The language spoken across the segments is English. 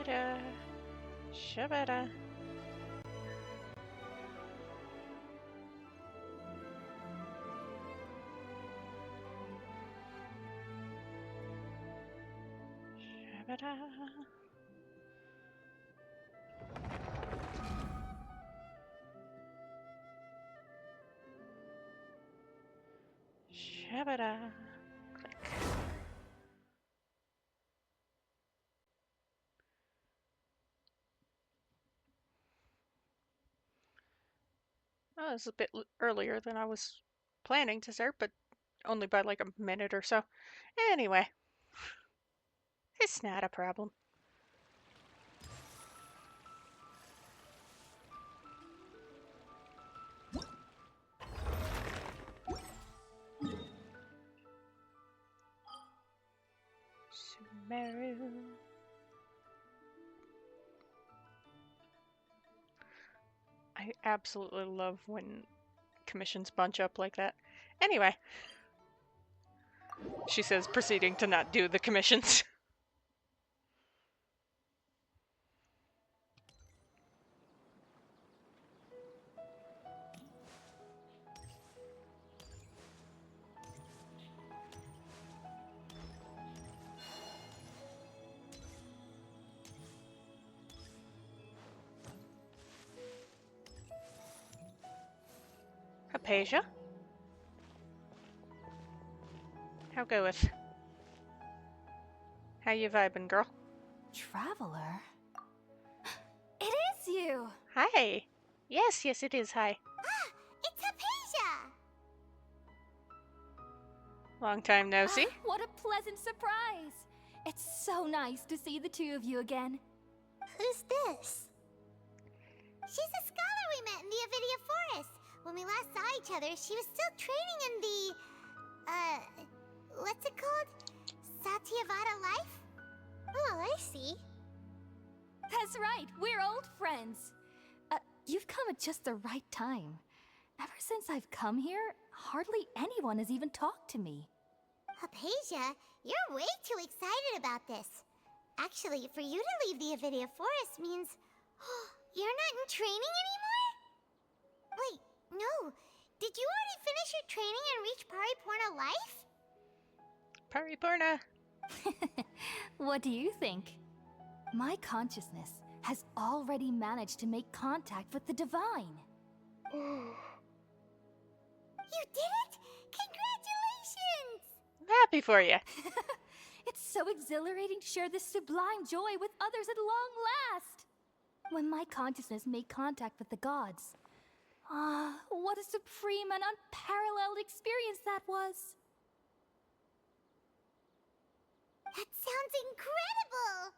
Shabada. Shabada. Shabada. Shabada. Click. Oh, it's a bit earlier than I was planning to start, but only by like a minute or so. Anyway, it's not a problem. Sumeru. I absolutely love when commissions bunch up like that. Anyway, she says, proceeding to not do the commissions. AkaSCHEMEiya? How goeth? How you vibin', girl? Traveler? It is you! Hi! Yes, it is. Hi. Ah, it's AkaSCHEMEiya! Long time no see. What a pleasant surprise! It's so nice to see the two of you again. Who's this? She's a scholar we met in the Avidya Forest. When we last saw each other, she was still training in the... what's it called? Satyavada life? Oh, I see. That's right, we're old friends. You've come at just the right time. Ever since I've come here, hardly anyone has even talked to me. AkaSCHEMEiya, you're way too excited about this. Actually, for you to leave the Avidya Forest means... you're not in training anymore? Wait, no. Did you already finish your training and reach Paripurna life? Paripurna. What do you think? My consciousness has already managed to make contact with the divine. You did it! Congratulations! I'm happy for you. It's so exhilarating to share this sublime joy with others at long last. When my consciousness made contact with the gods. What a supreme and unparalleled experience that was. That sounds incredible!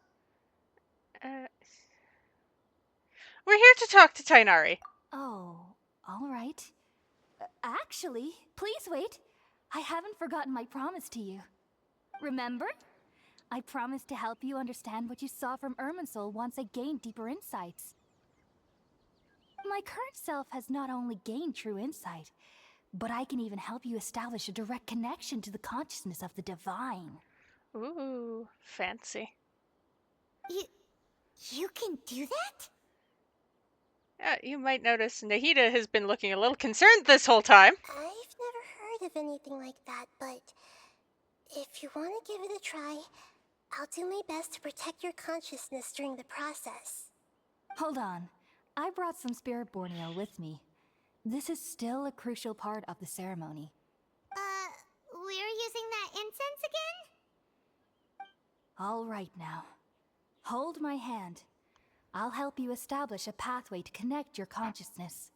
We're here to talk to Tainari. Oh, all right. Actually, please wait. I haven't forgotten my promise to you. Remember? I promised to help you understand what you saw from Irminsul once I gained deeper insights. My current self has not only gained true insight, but I can even help you establish a direct connection to the consciousness of the divine. Ooh, fancy. You can do that? You might notice Nahida has been looking a little concerned this whole time. I've never heard of anything like that, but if you want to give it a try, I'll do my best to protect your consciousness during the process. Hold on. I brought some spirit borneo with me. This is still a crucial part of the ceremony. We're using that incense again? All right now. Hold my hand. I'll help you establish a pathway to connect your consciousness.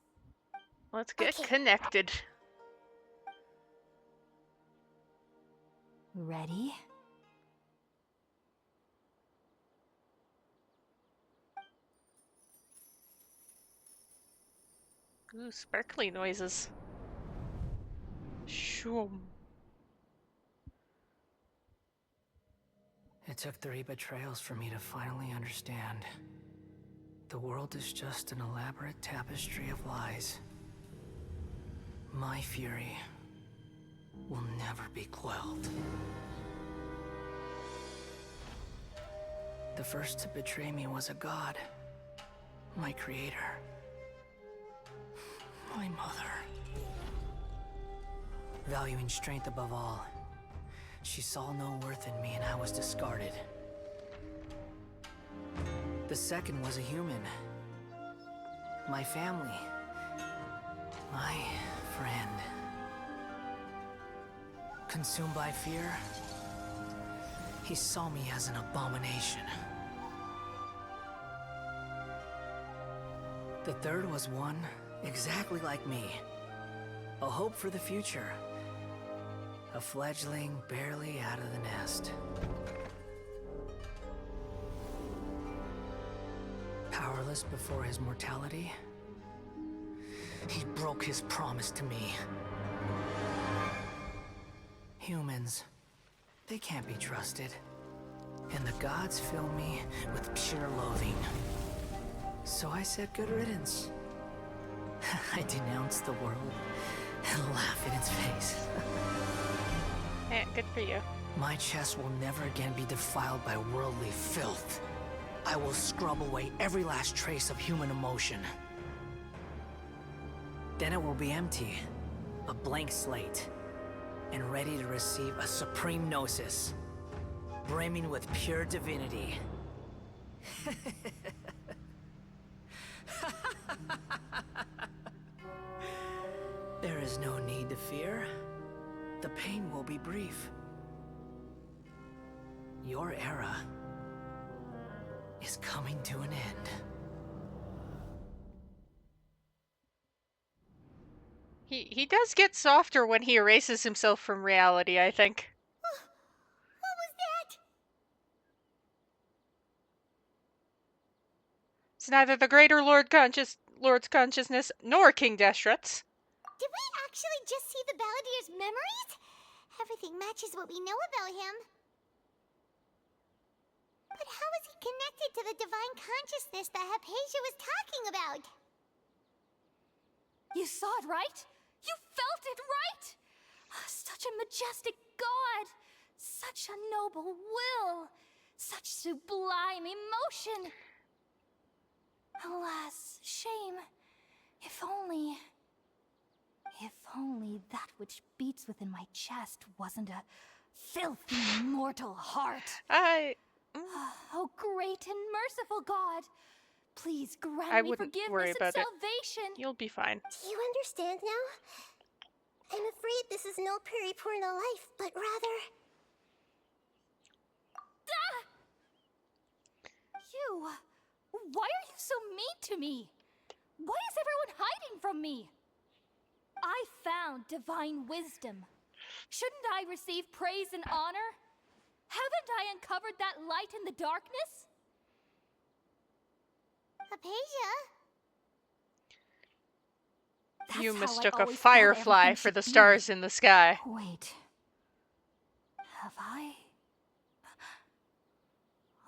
Let's get Okay. connected. Ready? Ooh, sparkly noises. Shoom. It took 3 betrayals for me to finally understand. The world is just an elaborate tapestry of lies. My fury will never be quelled. The first to betray me was a god. My creator. My mother. Valuing strength above all, she saw no worth in me and I was discarded. The second was a human. My family. My friend. Consumed by fear, he saw me as an abomination. The third was one exactly like me. A hope for the future. A fledgling barely out of the nest. Powerless before his mortality, he broke his promise to me. Humans, they can't be trusted. And the gods fill me with pure loathing. So I said good riddance. I denounced the world and laugh in its face. Yeah, good for you. My chest will never again be defiled by worldly filth. I will scrub away every last trace of human emotion. Then it will be empty, a blank slate, and ready to receive a supreme gnosis, brimming with pure divinity. There is no need to fear. The pain will be brief. Your era is coming to an end. He does get softer when he erases himself from reality, I think. What was that? It's neither the greater Lord's consciousness nor King Deshret's. Did we actually just see the Balladier's memories? Everything matches what we know about him. But how is he connected to the divine consciousness that Hypatia was talking about? You saw it, right? You felt it, right? Such a majestic god! Such a noble will! Such sublime emotion! Alas, shame. If only that which beats within my chest wasn't a filthy mortal heart. Oh, great and merciful God! Please grant me wouldn't forgiveness worry and about it. salvation. You'll be fine. Do you understand now? I'm afraid this is no Puripurna life, but rather... Ah! You! Why are you so mean to me? Why is everyone hiding from me? I found divine wisdom. Shouldn't I receive praise and honor? Haven't I uncovered that light in the darkness? Hypatia? You That's how I mistook a always thought firefly everything for should the be. stars in the sky. Wait. Have I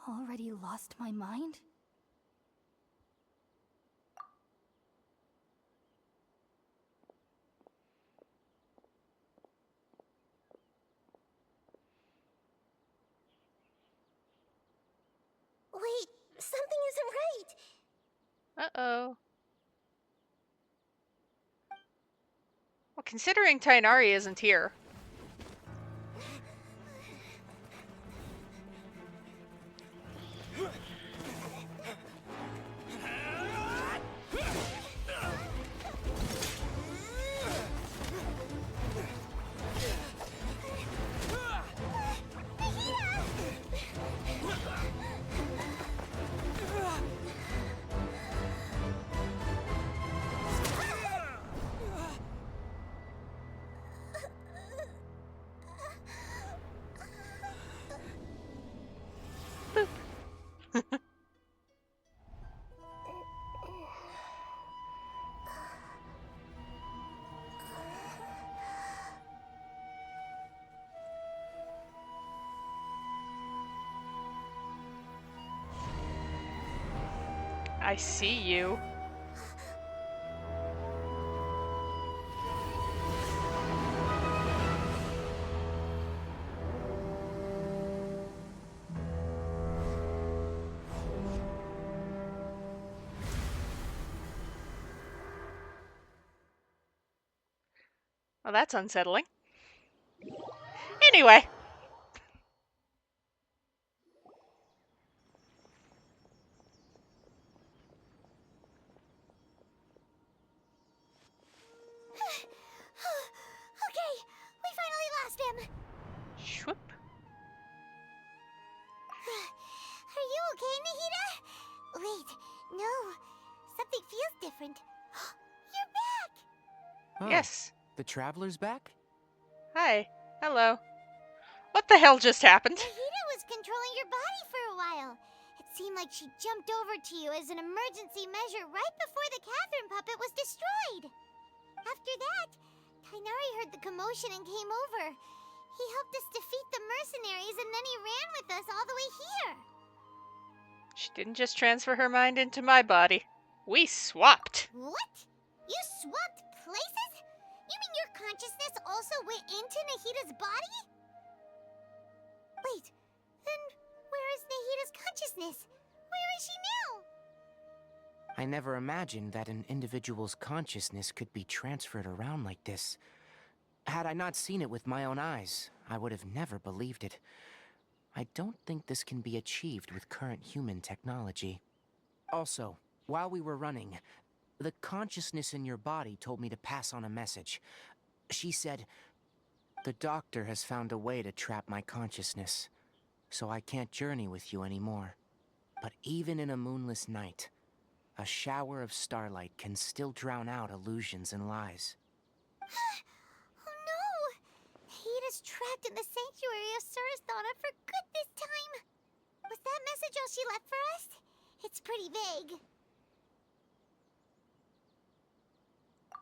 already lost my mind? Wait, something isn't right. Uh-oh. Well, considering Tainari isn't here. I see you. Well, that's unsettling. Anyway. Okay, we finally lost him. Shwoop. Are you okay, Nahida? Wait, no. Something feels different. You're back! Oh, Yes. the traveler's back? Hi. Hello. What the hell just happened? Nahida was controlling your body for a while. It seemed like she jumped over to you as an emergency measure right before the Catherine puppet was destroyed. After that, Tainari heard the commotion and came over. He helped us defeat the mercenaries and then he ran with us all the way here. She didn't just transfer her mind into my body. We swapped. What? You swapped places? You mean your consciousness also went into Nahida's body? Wait, then where is Nahida's consciousness? Where is she now? I never imagined that an individual's consciousness could be transferred around like this. Had I not seen it with my own eyes, I would have never believed it. I don't think this can be achieved with current human technology. Also, while we were running, the consciousness in your body told me to pass on a message. She said, "The doctor has found a way to trap my consciousness, so I can't journey with you anymore. But even in a moonless night, a shower of starlight can still drown out illusions and lies." Oh no! Nahida's trapped in the sanctuary of Surasthana for good this time. Was that message all she left for us? It's pretty vague.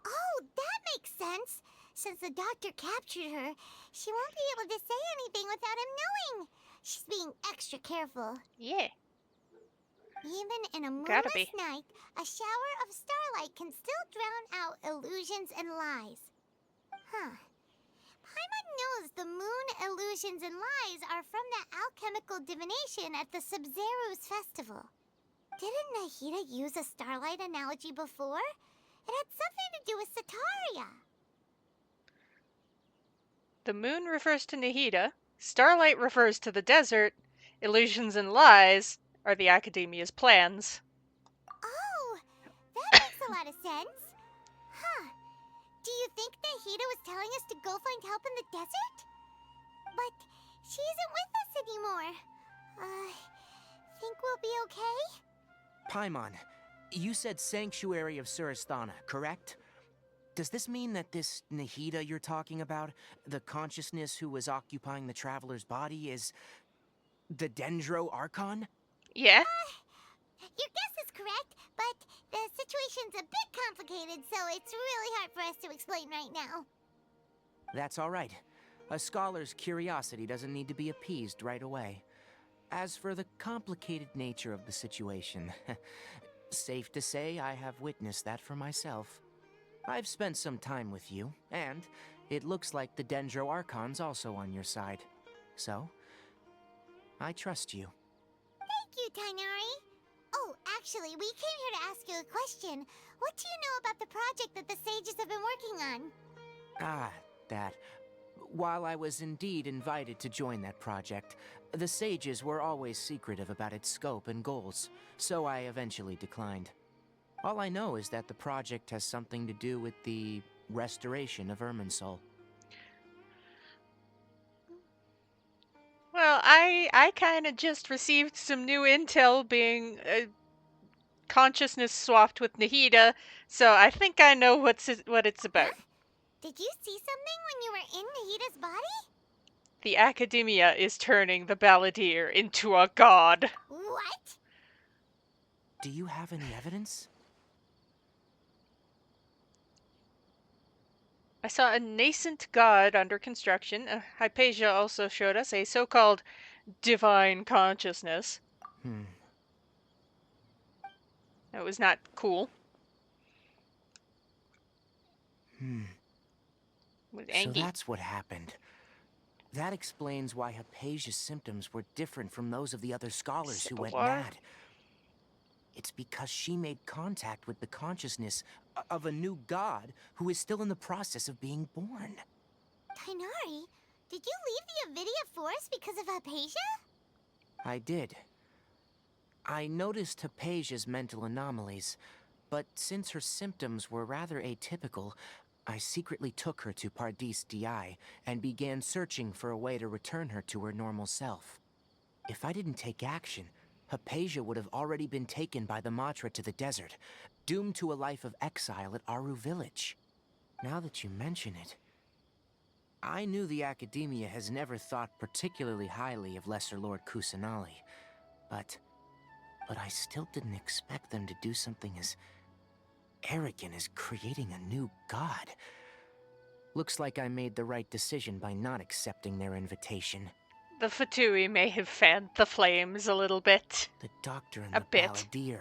Oh, that makes sense. Since the doctor captured her, she won't be able to say anything without him knowing. She's being extra careful. Yeah. Even in a Gotta moonless be. night, a shower of starlight can still drown out illusions and lies. Huh. Paimon knows the moon illusions and lies are from the alchemical divination at the Sub-Zero's festival. Didn't Nahida use a starlight analogy before? It had something to do with Sataria. The moon refers to Nahida, starlight refers to the desert, illusions and lies are the AkaSCHEMeiya's plans. Oh, that makes a lot of sense. Huh. Do you think Nahida was telling us to go find help in the desert? But she isn't with us anymore. Think we'll be okay? Paimon, you said Sanctuary of Surasthana, correct? Does this mean that this Nahida you're talking about, the consciousness who was occupying the traveler's body, is the Dendro Archon? Yeah? Your guess is correct, but the situation's a bit complicated, so it's really hard for us to explain right now. That's all right. A scholar's curiosity doesn't need to be appeased right away. As for the complicated nature of the situation, safe to say I have witnessed that for myself. I've spent some time with you, and it looks like the Dendro Archon's also on your side. So, I trust you. Thank you, Tainari. Oh, actually, we came here to ask you a question. What do you know about the project that the sages have been working on? Ah, that. While I was indeed invited to join that project, the sages were always secretive about its scope and goals, so I eventually declined. All I know is that the project has something to do with the restoration of Irminsul. Well, I kind of just received some new intel being consciousness swapped with Nahida, so I think I know what it's about. Did you see something when you were in Nahida's body? The AkaSCHEMeiya is turning the Balladeer into a god. What? Do you have any evidence? I saw a nascent god under construction. Hypatia also showed us a so-called divine consciousness. It was not cool. With So Angie. that's what happened. That explains why Hypatia's symptoms were different from those of the other scholars who went Similar? mad. It's because she made contact with the consciousness of a new god who is still in the process of being born. Tighnari, did you leave the Avidya Forest because of AkaSCHEMEiya? I did. I noticed Hypatia's mental anomalies, but since her symptoms were rather atypical, I secretly took her to Pardis Di and began searching for a way to return her to her normal self. If I didn't take action, Hypatia would have already been taken by the Matra to the desert, doomed to a life of exile at Aru village. Now that you mention it, I knew the AkaSCHEMEiya has never thought particularly highly of Lesser Lord Kusanali, but I still didn't expect them to do something as arrogant as creating a new god. Looks like I made the right decision by not accepting their invitation. The Fatui may have fanned the flames a little bit. The doctor and A the bit. balladeer.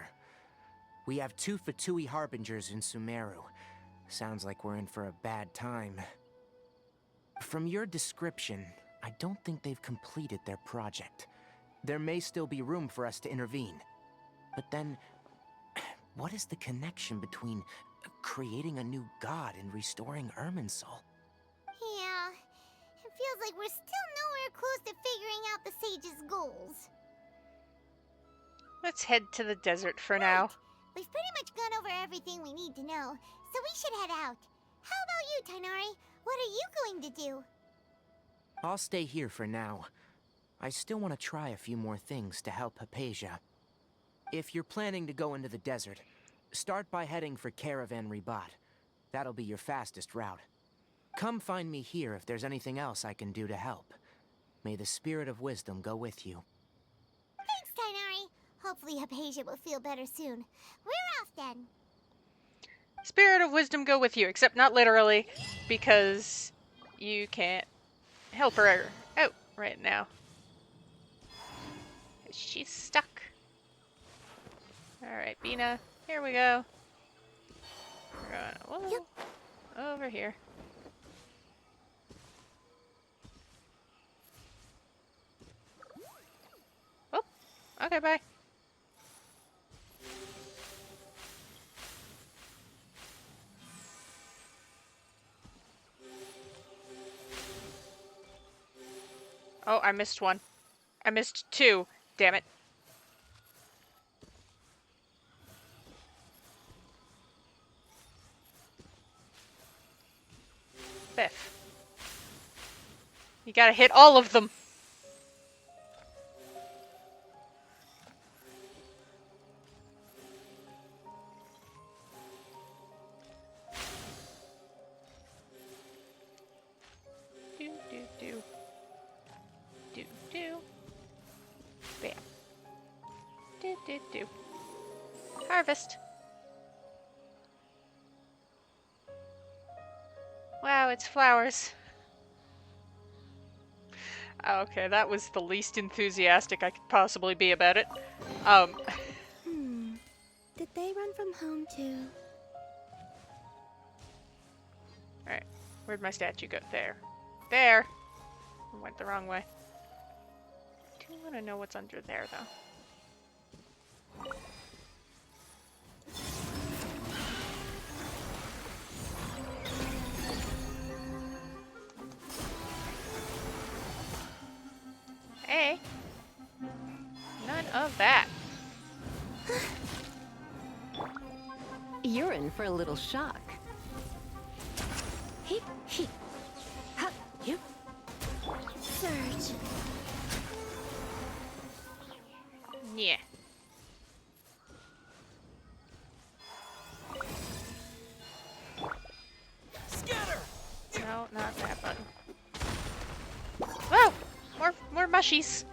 We have 2 Fatui harbingers in Sumeru. Sounds like we're in for a bad time. From your description, I don't think they've completed their project. There may still be room for us to intervene. But then, what is the connection between creating a new god and restoring Irminsul? Yeah, it feels like we're still nowhere close to figuring out the sage's goals. Let's head to the desert for now. We've pretty much gone over everything we need to know, so we should head out. How about you, Tighnari? What are you going to do? I'll stay here for now. I still want to try a few more things to help Hypatia. If you're planning to go into the desert, start by heading for Caravan Ribat. That'll be your fastest route. Come find me here if there's anything else I can do to help. May the spirit of wisdom go with you. Thanks, Tighnari. Hopefully Hypatia will feel better soon. We're off then. Spirit of wisdom go with you, except not literally, because you can't help her out right now. She's stuck. Alright, Bina, here we go. We're going over here. Oh, okay, bye. Oh, I missed one. I missed 2. Damn it. Biff. You gotta hit all of them. Do, do, do. Do, do. Bam. Do, do, do. Harvest. Wow, it's flowers. Okay, that was the least enthusiastic I could possibly be about it. Did they run from home too? Alright, where'd my statue go? There. There! I went the wrong way. I do want to know what's under there, though. Hey! None of that. You're in for a little shock. Heep, heep. Hup, you. Surge. Yeah. No, not that button. Whoa! More mushies.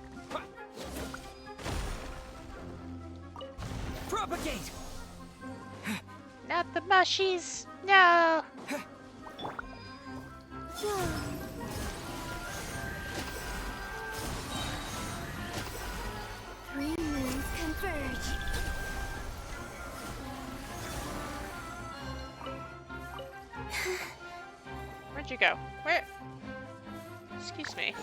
Propagate! Not the mushies. No. Three moons converge. Where'd you go? Where? Excuse me.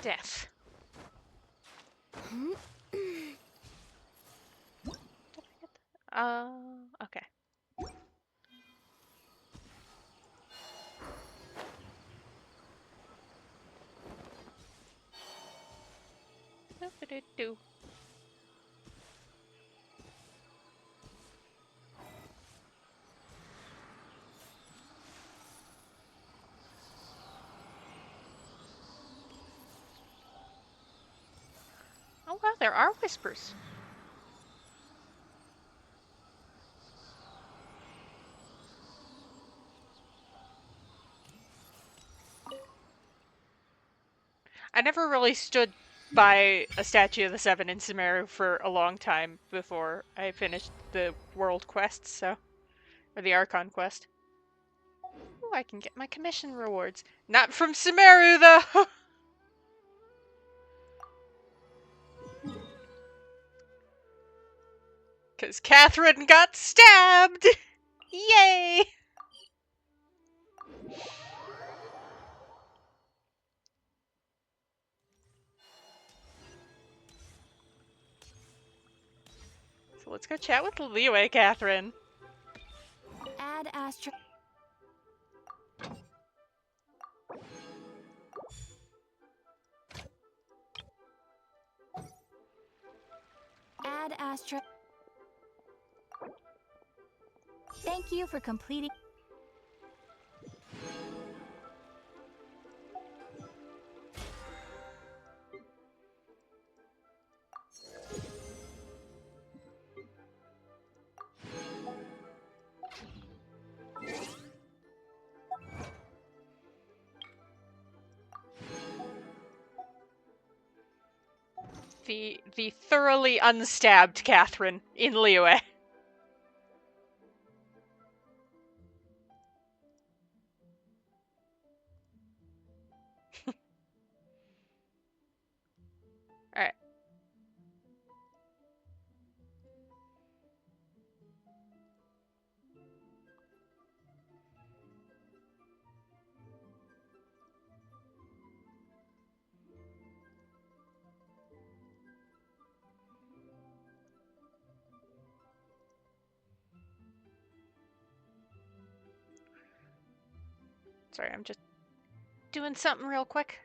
Death. Okay. Do. Oh wow, there are whispers. I never really stood by a statue of the Seven in Sumeru for a long time before I finished the world quest, so or the Archon quest. Ooh, I can get my commission rewards. Not from Sumeru though. Cause Catherine got stabbed! Yay! So let's go chat with Liyue, Catherine. Add Astra. Add Astra. Thank you for completing. The thoroughly unstabbed Catherine in Liyue. Alright. Sorry, I'm just doing something real quick.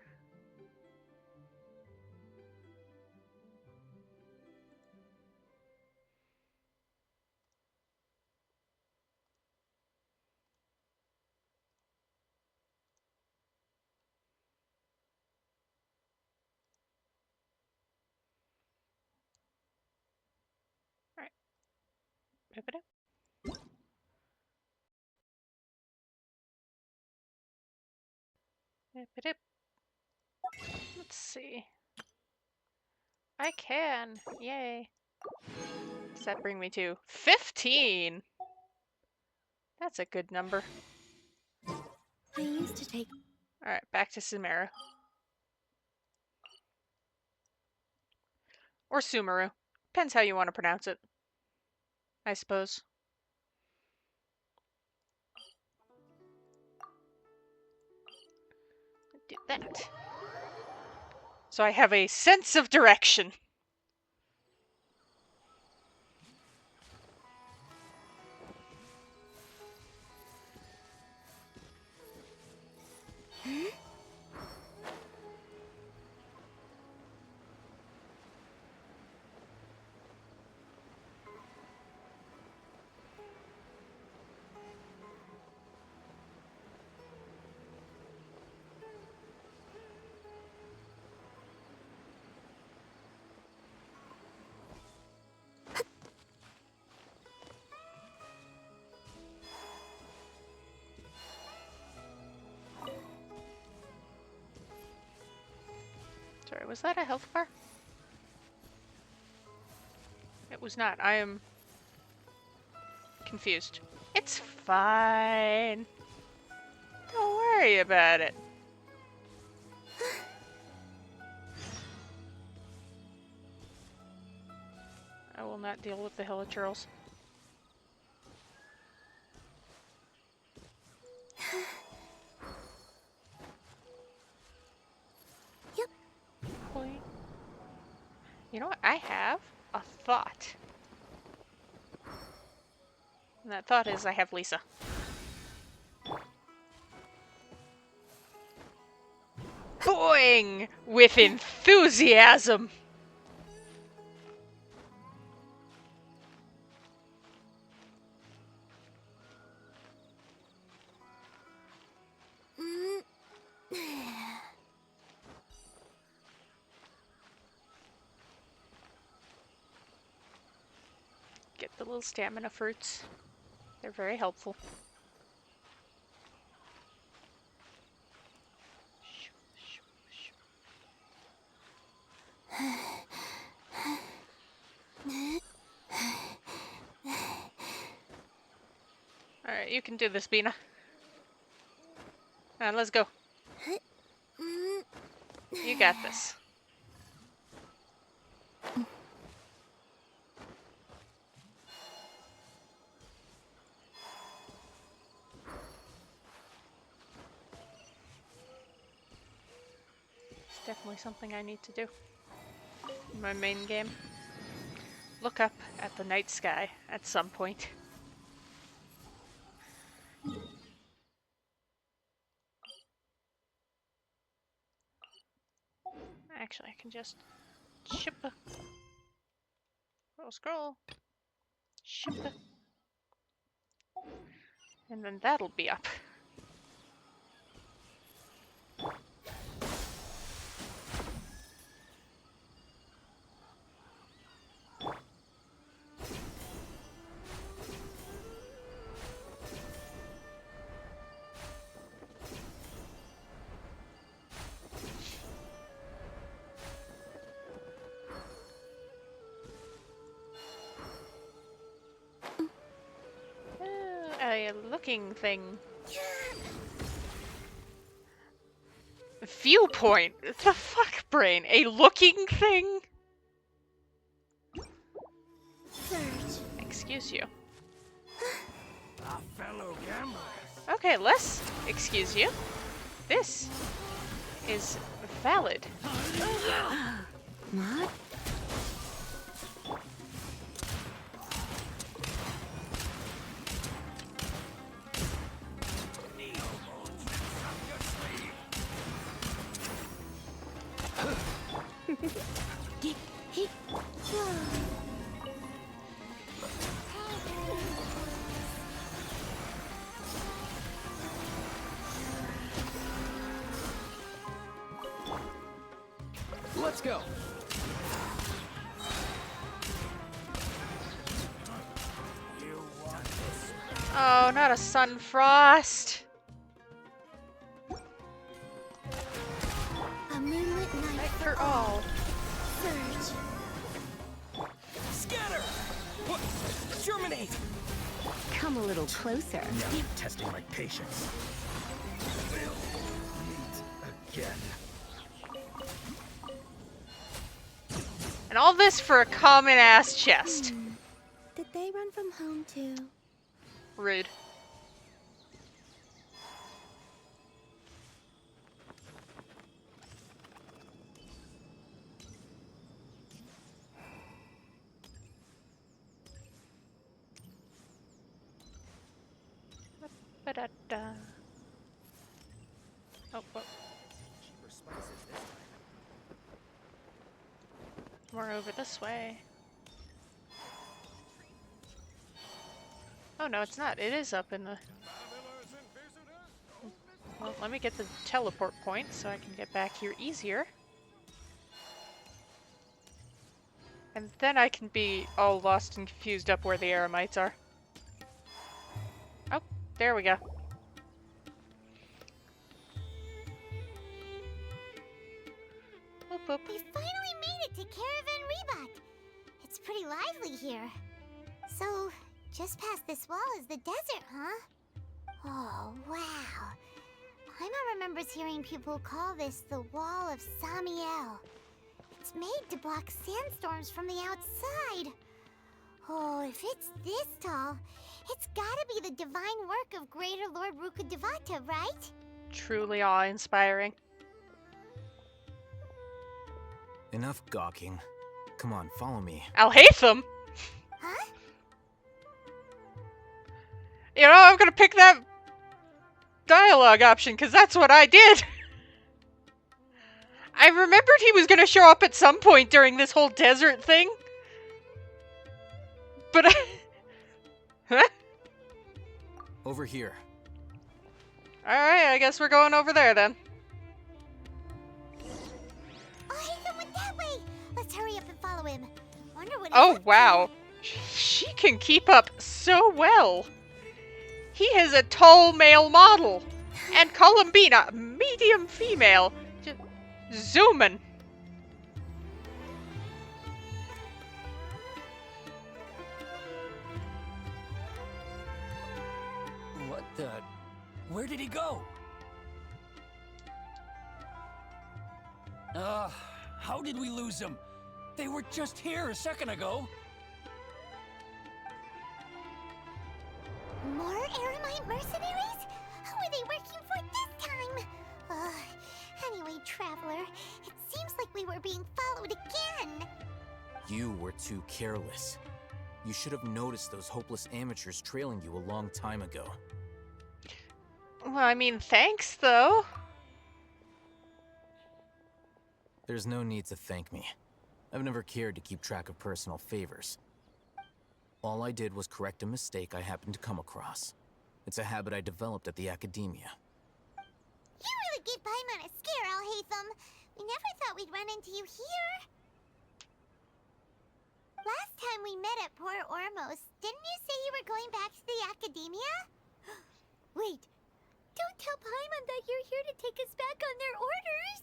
Alright. Rip it up. Rip it up. Let's see. I can. Yay. Does that bring me to 15? That's a good number. I used to take. Alright, back to Sumeru. Or Sumeru. Depends how you want to pronounce it, I suppose. Do that. So I have a sense of direction. Sorry, was that a health bar? It was not. I am confused. It's fine. Don't worry about it. I will not deal with the hilichurls. Yep. You know what? I have a thought. And that thought is I have Lisa. Boing! With enthusiasm! Get the little stamina fruits. They're very helpful. Alright, you can do this, Bina. Let's go. You got this. It's definitely something I need to do in my main game. Look up at the night sky at some point. Actually, I can just ship a scroll, ship a, and then that'll be up. A looking thing. Viewpoint? The fuck, brain? A looking thing? Search. Excuse you. Our fellow gamblers. Okay, let's excuse you. This is valid. What? Let's go. Oh, not a Sunfrost. A moonlit night Night for all. Search. Scatter! What? Germinate! Come a little closer. Now you're testing my patience. We'll meet again. And all this for a common ass chest. Did they run from home too? Rude. Ba-da-da. Oh, whoa. More over this way. Oh no, it's not. It is up in the... Well, let me get the teleport point so I can get back here easier. And then I can be all lost and confused up where the Eremites are. Oh, there we go. Boop, boop. We finally made it to Caravan Reebok. It's pretty lively here. So, just past this wall is the desert, huh? Oh, wow. Paimon remembers hearing people call this the Wall of Samiel. It's made to block sandstorms from the outside. Oh, if it's this tall, it's gotta be the divine work of Greater Lord Rukkhadevata, right? Truly awe-inspiring. Enough gawking. Come on, follow me. Alhaitham? Huh? You know, I'm gonna pick that dialogue option, because that's what I did. I remembered he was gonna show up at some point during this whole desert thing. But Huh? Over here. Alright, I guess we're going over there then. Oh, Hatham went that way. Let's hurry up and follow him. Wonder what he's Oh, up to. wow. She can keep up so well. He is a tall male model. And Columbina, medium female. Just zooming. What the? Where did he go? How did we lose him? They were just here a second ago. More Aramite mercenaries? Who are they working for this time? Anyway, Traveler, it seems like we were being followed again. You were too careless. You should have noticed those hopeless amateurs trailing you a long time ago. Well, I mean, thanks, though. There's no need to thank me. I've never cared to keep track of personal favors. All I did was correct a mistake I happened to come across. It's a habit I developed at the AkaSCHEMeiya. You really gave Paimon a scare, Alhaitham. We never thought we'd run into you here. Last time we met at Port Ormos, didn't you say you were going back to the AkaSCHEMeiya? Wait, don't tell Paimon that you're here to take us back on their orders.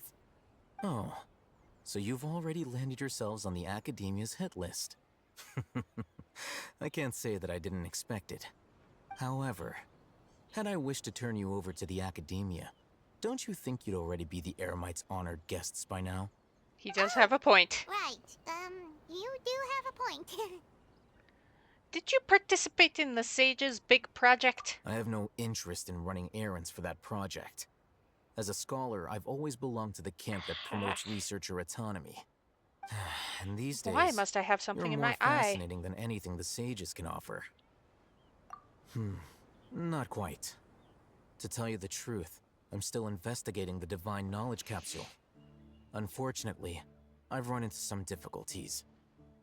Oh, so you've already landed yourselves on the AkaSCHEMeiya's hit list. I can't say that I didn't expect it. However, had I wished to turn you over to the AkaSCHEMeiya, don't you think you'd already be the Eremites' honored guests by now? He does have a point. Right, you do have a point. Did you participate in the Sage's big project? I have no interest in running errands for that project. As a scholar, I've always belonged to the camp that promotes researcher autonomy. And these days, Why must I have you're something in more my eye? fascinating than anything the sages can offer. Not quite. To tell you the truth, I'm still investigating the Divine Knowledge Capsule. Unfortunately, I've run into some difficulties.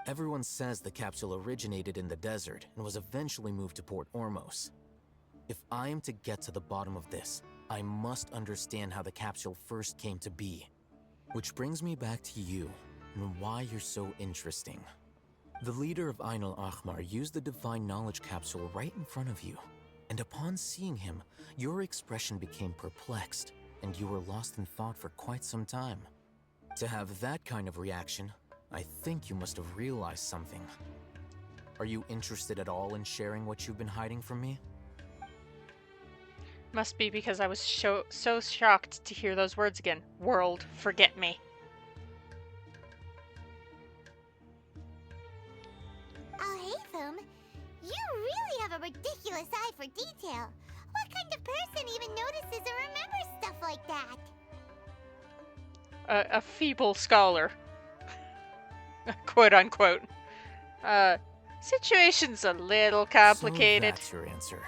Everyone says the capsule originated in the desert and was eventually moved to Port Ormos. If I am to get to the bottom of this, I must understand how the capsule first came to be. Which brings me back to you, and why you're so interesting. The leader of Ain al-Ahmar used the Divine Knowledge Capsule right in front of you, and upon seeing him, your expression became perplexed, and you were lost in thought for quite some time. To have that kind of reaction, I think you must have realized something. Are you interested at all in sharing what you've been hiding from me? Must be because I was so shocked to hear those words again. World, forget me. Alhaitham, you really have a ridiculous eye for detail. What kind of person even notices or remembers stuff like that? A feeble scholar. Quote unquote. Situation's a little complicated. So that's your answer.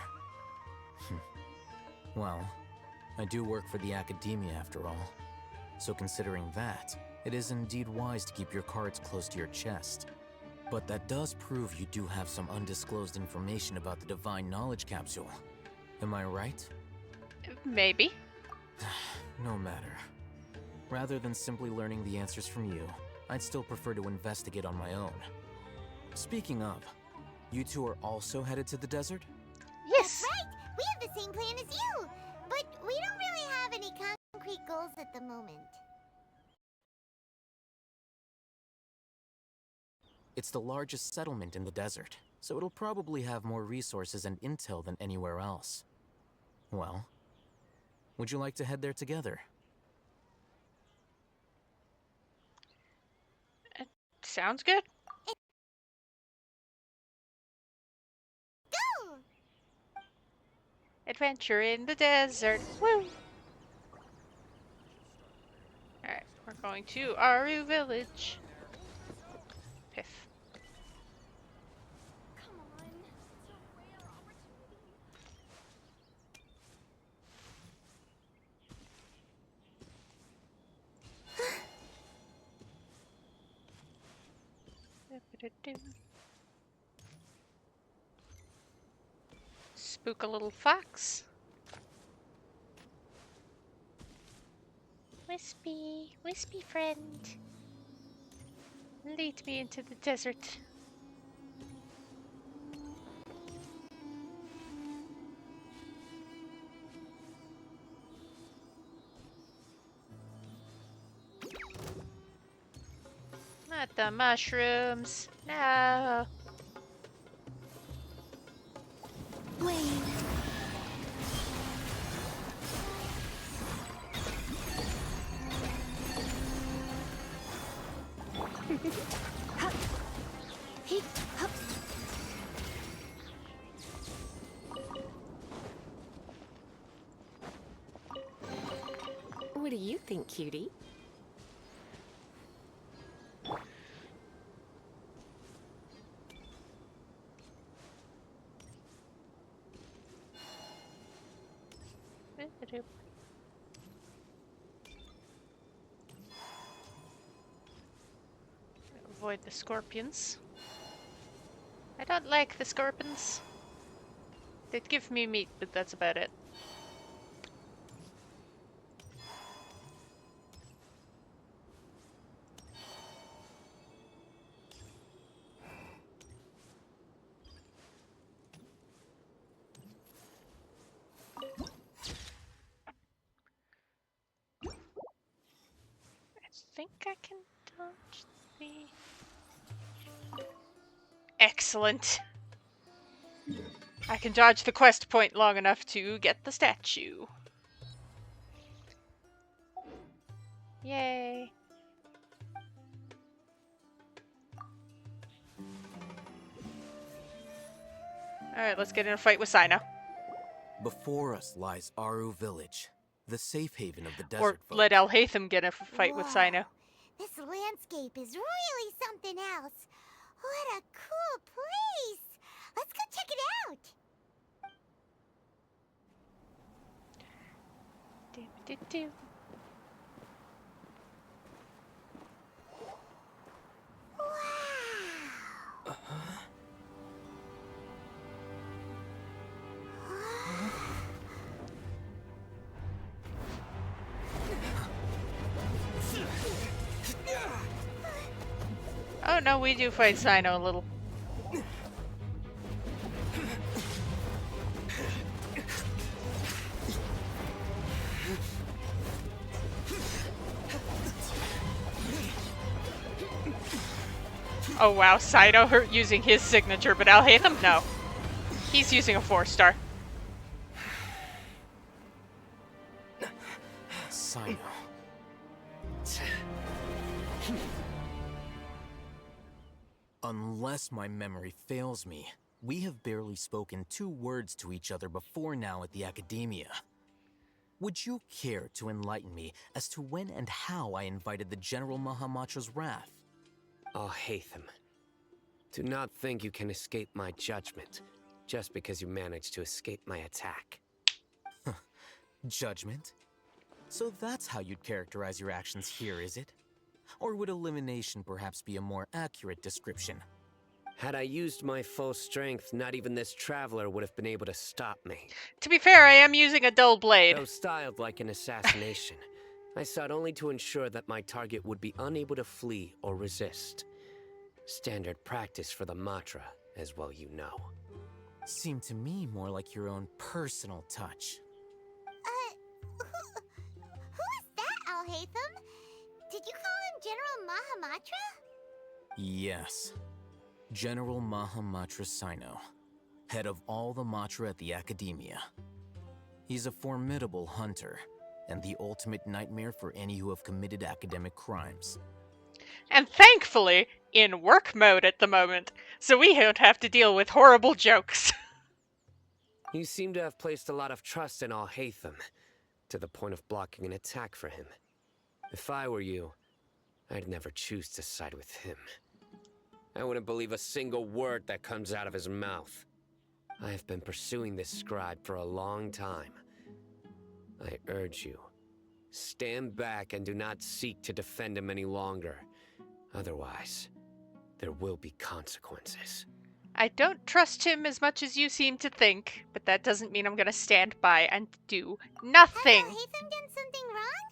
Well, I do work for the AkaSCHEMeiya after all. So considering that, it is indeed wise to keep your cards close to your chest. But that does prove you do have some undisclosed information about the Divine Knowledge Capsule. Am I right? Maybe. No matter. Rather than simply learning the answers from you, I'd still prefer to investigate on my own. Speaking of, you two are also headed to the desert? Yes. That's right! We have the same plan as you! But we don't really have any concrete goals at the moment. It's the largest settlement in the desert, so it'll probably have more resources and intel than anywhere else. Well, would you like to head there together? Sounds good. Go! Adventure in the desert. Woo! Alright, we're going to Aru Village. Spook a little fox. Wispy, wispy friend. Lead me into the desert. Not the mushrooms. No. Wait. What do you think, cutie? Avoid the scorpions. I don't like the scorpions. They'd give me meat, but that's about it. I think I can dodge the... Excellent. I can dodge the quest point long enough to get the statue. Yay. Alright, let's get in a fight with Sino. Before us lies Aru Village, the safe haven of the desert Or folk. let Alhaitham get a fight with Sino. Whoa, this landscape is really something else. What a cool place! Let's go check it out! Do-do-do. Wow! Oh no, we do fight Sino a little. Oh wow, Sino hurt using his signature, but Alhaitham, no. He's using a 4-star. Sino. Unless my memory fails me, we have barely spoken 2 words to each other before now at the AkaSCHEMeiya. Would you care to enlighten me as to when and how I invited the General Mahamatra's wrath? Oh, Hatham. Do not think you can escape my judgment, just because you managed to escape my attack. Judgment? So that's how you'd characterize your actions here, is it? Or would elimination perhaps be a more accurate description? Had I used my full strength, not even this traveler would have been able to stop me. To be fair, I am using a dull blade. Though styled like an assassination, I sought only to ensure that my target would be unable to flee or resist. Standard practice for the Matra, as well you know. Seemed to me more like your own personal touch. Who is that, Alhaitham? Did you call him General Mahamatra? Yes. General Mahamatra Sino, head of all the Matra at the AkaSCHEMeiya. He's a formidable hunter, and the ultimate nightmare for any who have committed academic crimes. And thankfully, in work mode at the moment, so we don't have to deal with horrible jokes. You seem to have placed a lot of trust in Alhaitham, to the point of blocking an attack for him. If I were you, I'd never choose to side with him. I wouldn't believe a single word that comes out of his mouth. I have been pursuing this scribe for a long time. I urge you, stand back and do not seek to defend him any longer. Otherwise, there will be consequences. I don't trust him as much as you seem to think, but that doesn't mean I'm gonna stand by and do nothing. Has Alhaitham done something wrong?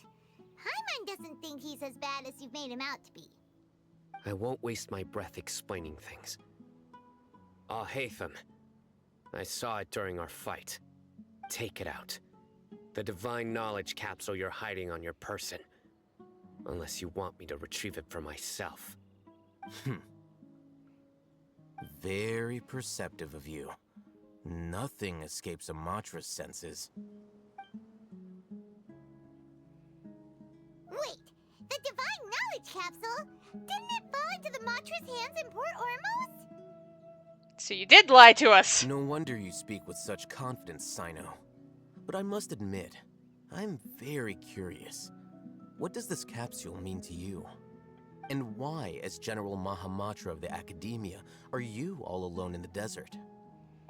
Paimon doesn't think he's as bad as you've made him out to be. I won't waste my breath explaining things. Alhaitham, I saw it during our fight. Take it out. The divine knowledge capsule you're hiding on your person. Unless you want me to retrieve it for myself. Very perceptive of you. Nothing escapes Amatra's senses. Wait, the divine knowledge capsule? Didn't it fall into the Matra's hands in Port Ormos? So you did lie to us. No wonder you speak with such confidence, Sino. But I must admit, I'm very curious. What does this capsule mean to you? And why, as General Mahamatra of the AkaSCHEMeiya, are you all alone in the desert?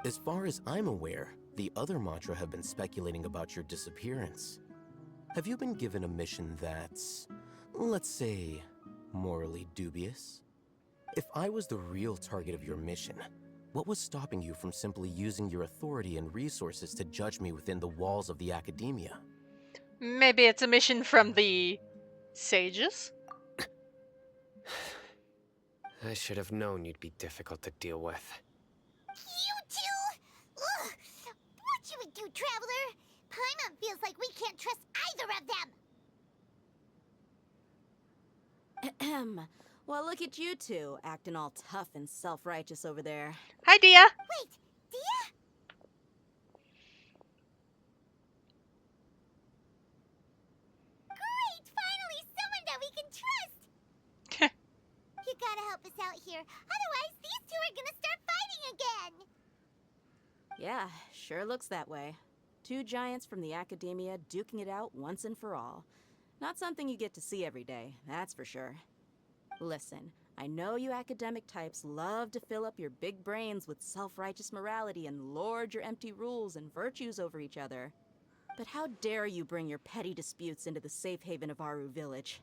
As far as I'm aware, the other Matra have been speculating about your disappearance. Have you been given a mission that's, let's say, morally dubious? If I was the real target of your mission, what was stopping you from simply using your authority and resources to judge me within the walls of the AkaSCHEMeiya? Maybe it's a mission from the sages? I should have known you'd be difficult to deal with. You two? Ugh! What should we do, Traveler? Paimon feels like we can't trust either of them. Ahem. Well, look at you two, acting all tough and self-righteous over there. Hi, Dia. Wait, Dia? Great! Finally, someone that we can trust! You gotta help us out here, otherwise these two are gonna start fighting again! Yeah, sure looks that way. Two giants from the AkaSCHEMeiya duking it out once and for all. Not something you get to see every day, that's for sure. Listen, I know you academic types love to fill up your big brains with self-righteous morality and lord your empty rules and virtues over each other. But how dare you bring your petty disputes into the safe haven of Aru Village?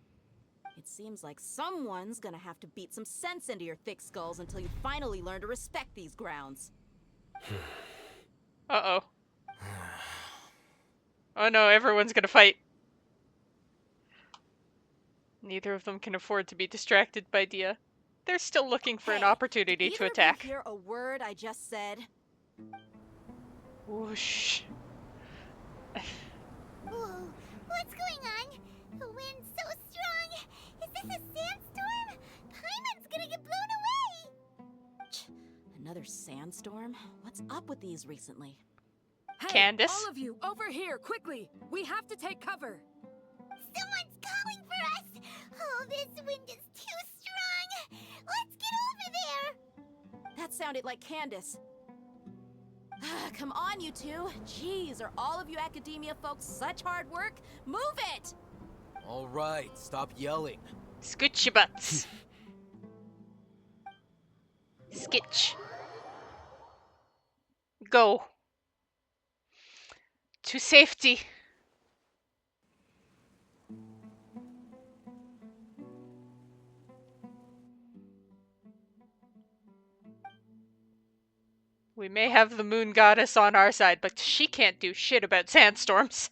It seems like someone's gonna have to beat some sense into your thick skulls until you finally learn to respect these grounds. Uh-oh. Oh no, everyone's gonna fight. Neither of them can afford to be distracted by Dia. They're still looking for an opportunity to attack. Did either of you hear a word I just said? Whoosh. Whoa, what's going on? The wind's so strong! Is this a sandstorm? Paimon's gonna get blown away! Another sandstorm? What's up with these recently? Hey, Candace? all of you, over here, quickly! We have to take cover! Someone's calling for us! Oh, this wind is too strong! Let's get over there! That sounded like Candace. Come on, you two. Jeez, are all of you AkaSCHEMeiya folks such hard work? Move it! All right, stop yelling. Scooch your butts. Skitch. Go. To safety. We may have the moon goddess on our side, but she can't do shit about sandstorms.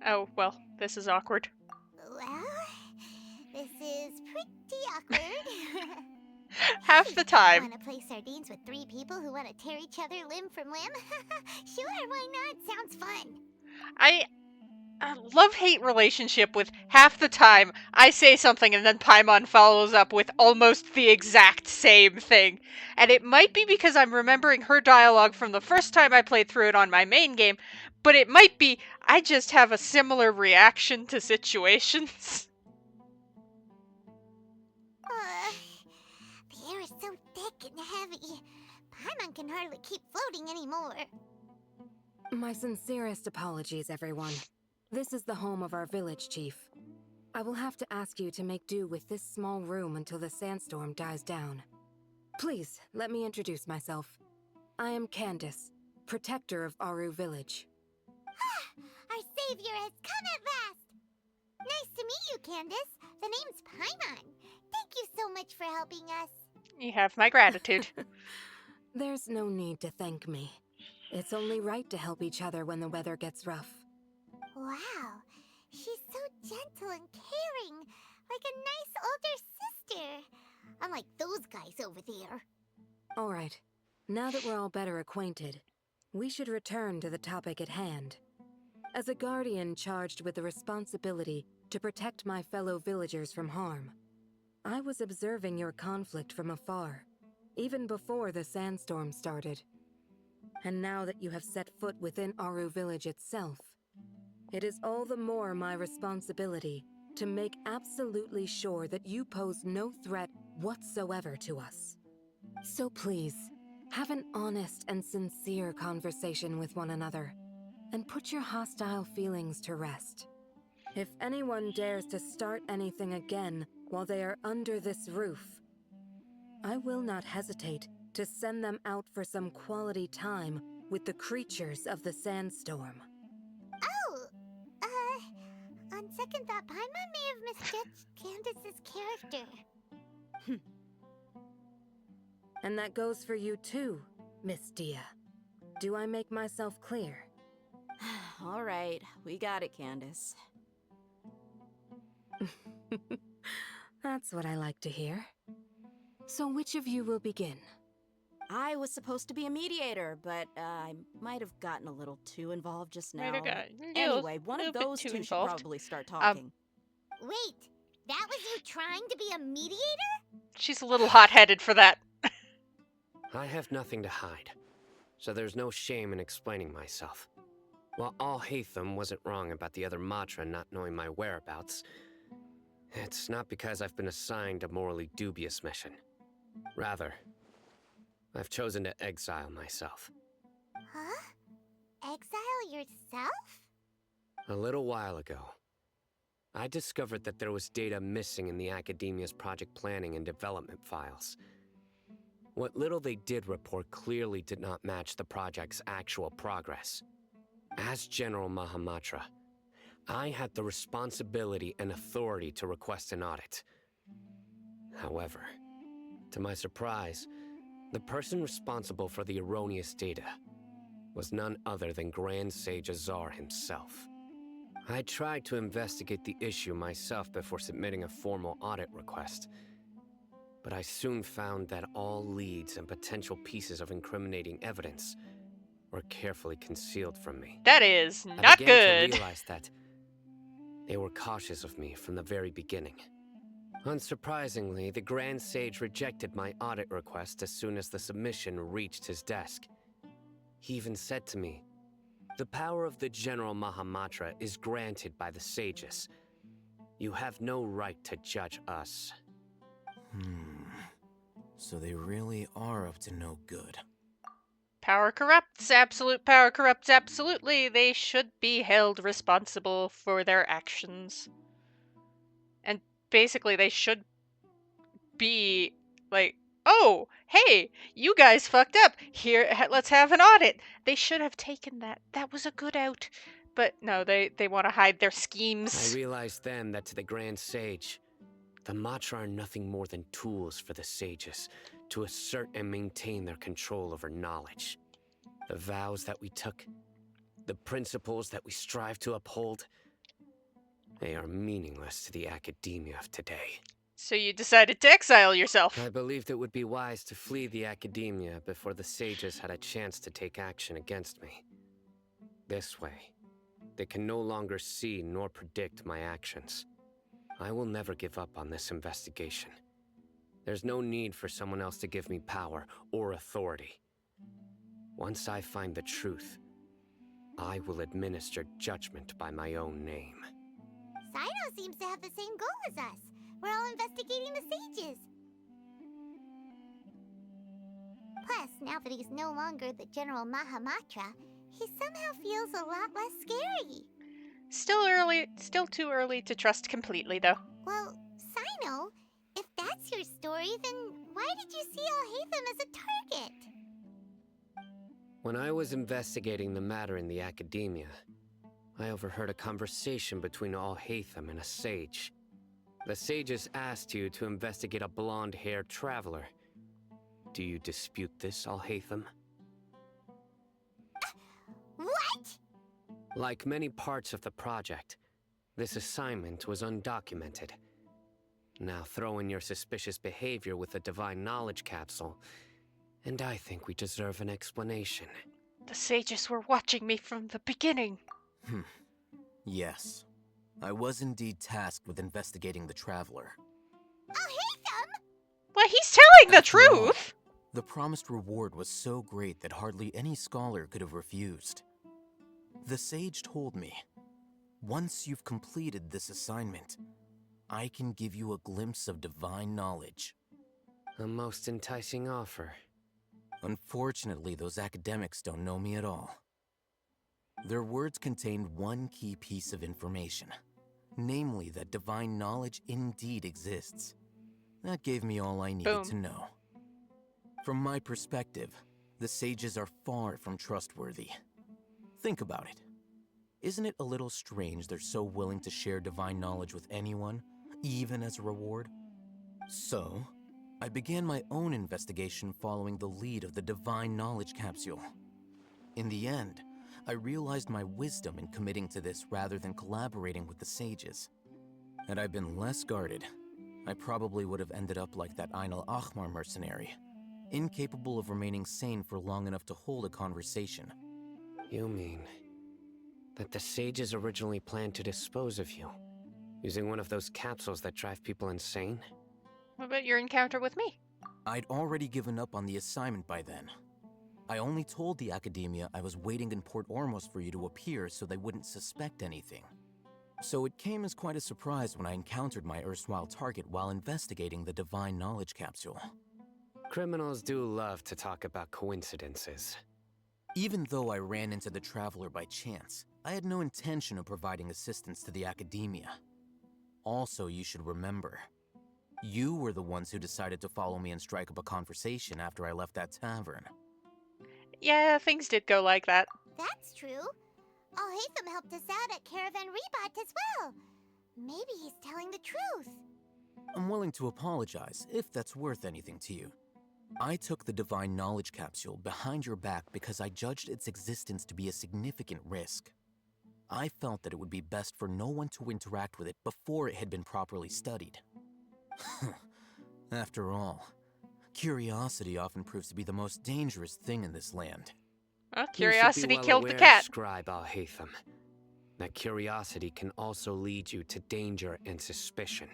Oh, well, this is awkward. Well, this is pretty awkward. Half the time. Want to play sardines with three people who want to tear each other limb from limb? Sure, why not? Sounds fun. I love-hate relationship with half the time I say something and then Paimon follows up with almost the exact same thing. And it might be because I'm remembering her dialogue from the first time I played through it on my main game, but it might be I just have a similar reaction to situations. The air is so thick and heavy. Paimon can hardly keep floating anymore. My sincerest apologies, everyone. This is the home of our village chief. I will have to ask you to make do with this small room until the sandstorm dies down. Please, let me introduce myself. I am Candace, protector of Aru Village. Our savior has come at last! Nice to meet you, Candace. The name's Paimon. Thank you so much for helping us. You have my gratitude. There's no need to thank me. It's only right to help each other when the weather gets rough. Wow, she's so gentle and caring, like a nice older sister. Unlike those guys over there. All right, now that we're all better acquainted, we should return to the topic at hand. As a guardian charged with the responsibility to protect my fellow villagers from harm, I was observing your conflict from afar, even before the sandstorm started. And now that you have set foot within Aru Village itself, it is all the more my responsibility to make absolutely sure that you pose no threat whatsoever to us. So please, have an honest and sincere conversation with one another, and put your hostile feelings to rest. If anyone dares to start anything again while they are under this roof, I will not hesitate to send them out for some quality time with the creatures of the sandstorm. Oh, on second thought, Paimon may have misjudged Candace's character. And that goes for you too, Miss Dia. Do I make myself clear? All right, we got it, Candace. That's what I like to hear. So which of you will begin? I was supposed to be a mediator, but I might have gotten a little too involved just now. Anyway, one of those two should probably start talking. Wait, that was you trying to be a mediator? She's a little hot-headed for that. I have nothing to hide, so there's no shame in explaining myself. While Alhaitham wasn't wrong about the other Matra not knowing my whereabouts, it's not because I've been assigned a morally dubious mission. Rather, I've chosen to exile myself. Huh? Exile yourself? A little while ago, I discovered that there was data missing in the Academia's project planning and development files. What little they did report clearly did not match the project's actual progress. As General Mahamatra, I had the responsibility and authority to request an audit. However, to my surprise, the person responsible for the erroneous data was none other than Grand Sage Azar himself. I tried to investigate the issue myself before submitting a formal audit request, but I soon found that all leads and potential pieces of incriminating evidence were carefully concealed from me. That is I not began good. to realize that they were cautious of me from the very beginning. Unsurprisingly, the Grand Sage rejected my audit request as soon as the submission reached his desk. He even said to me, "The power of the General Mahamatra is granted by the sages. You have no right to judge us." So they really are up to no good. Power corrupts. Absolute power corrupts absolutely. They should be held responsible for their actions. And basically, they should be like, oh, hey, you guys fucked up. Here, let's have an audit. They should have taken that. That was a good out. But no, they want to hide their schemes. I realized then that to the Grand Sage, the Matra are nothing more than tools for the sages to assert and maintain their control over knowledge. The vows that we took, the principles that we strive to uphold, they are meaningless to the academia of today. So you decided to exile yourself. I believed it would be wise to flee the academia before the sages had a chance to take action against me. This way, they can no longer see nor predict my actions. I will never give up on this investigation. There's no need for someone else to give me power or authority. Once I find the truth, I will administer judgment by my own name. Sino seems to have the same goal as us. We're all investigating the sages. Plus, now that he's no longer the General Mahamatra, he somehow feels a lot less scary. Still too early to trust completely, though. Well, Sino, if that's your story, then why did you see Alhaitham as a target? When I was investigating the matter in the Academia, I overheard a conversation between Alhaitham and a sage. The sages asked you to investigate a blonde-haired traveler. Do you dispute this, Alhaitham? What? Like many parts of the project, this assignment was undocumented. Now throw in your suspicious behavior with the Divine Knowledge Capsule, and I think we deserve an explanation. The sages were watching me from the beginning. Yes. I was indeed tasked with investigating the Traveler. Alhaitham? Well, he's telling the After all, truth! the promised reward was so great that hardly any scholar could have refused. The sage told me, once you've completed this assignment, I can give you a glimpse of divine knowledge. A most enticing offer. Unfortunately, those academics don't know me at all. Their words contained one key piece of information, namely that divine knowledge indeed exists. That gave me all I needed to know. From my perspective, the sages are far from trustworthy. Think about it. Isn't it a little strange they're so willing to share divine knowledge with anyone, even as a reward? So, I began my own investigation following the lead of the Divine Knowledge Capsule. In the end, I realized my wisdom in committing to this rather than collaborating with the sages. Had I been less guarded, I probably would have ended up like that Ain al-Ahmar mercenary, incapable of remaining sane for long enough to hold a conversation. You mean that the sages originally planned to dispose of you, using one of those capsules that drive people insane? What about your encounter with me? I'd already given up on the assignment by then. I only told the Academia I was waiting in Port Ormos for you to appear so they wouldn't suspect anything. So it came as quite a surprise when I encountered my erstwhile target while investigating the Divine Knowledge Capsule. Criminals do love to talk about coincidences. Even though I ran into the Traveler by chance, I had no intention of providing assistance to the Academia. Also, you should remember, you were the ones who decided to follow me and strike up a conversation after I left that tavern. Yeah, things did go like that. That's true. Alhaitham helped us out at Caravan Rebot as well. Maybe he's telling the truth. I'm willing to apologize, if that's worth anything to you. I took the Divine Knowledge Capsule behind your back because I judged its existence to be a significant risk. I felt that it would be best for no one to interact with it before it had been properly studied. After all, curiosity often proves to be the most dangerous thing in this land. Well, You curiosity should be well killed the aware, cat. Scribe Alhaitham, that curiosity can also lead you to danger and suspicion.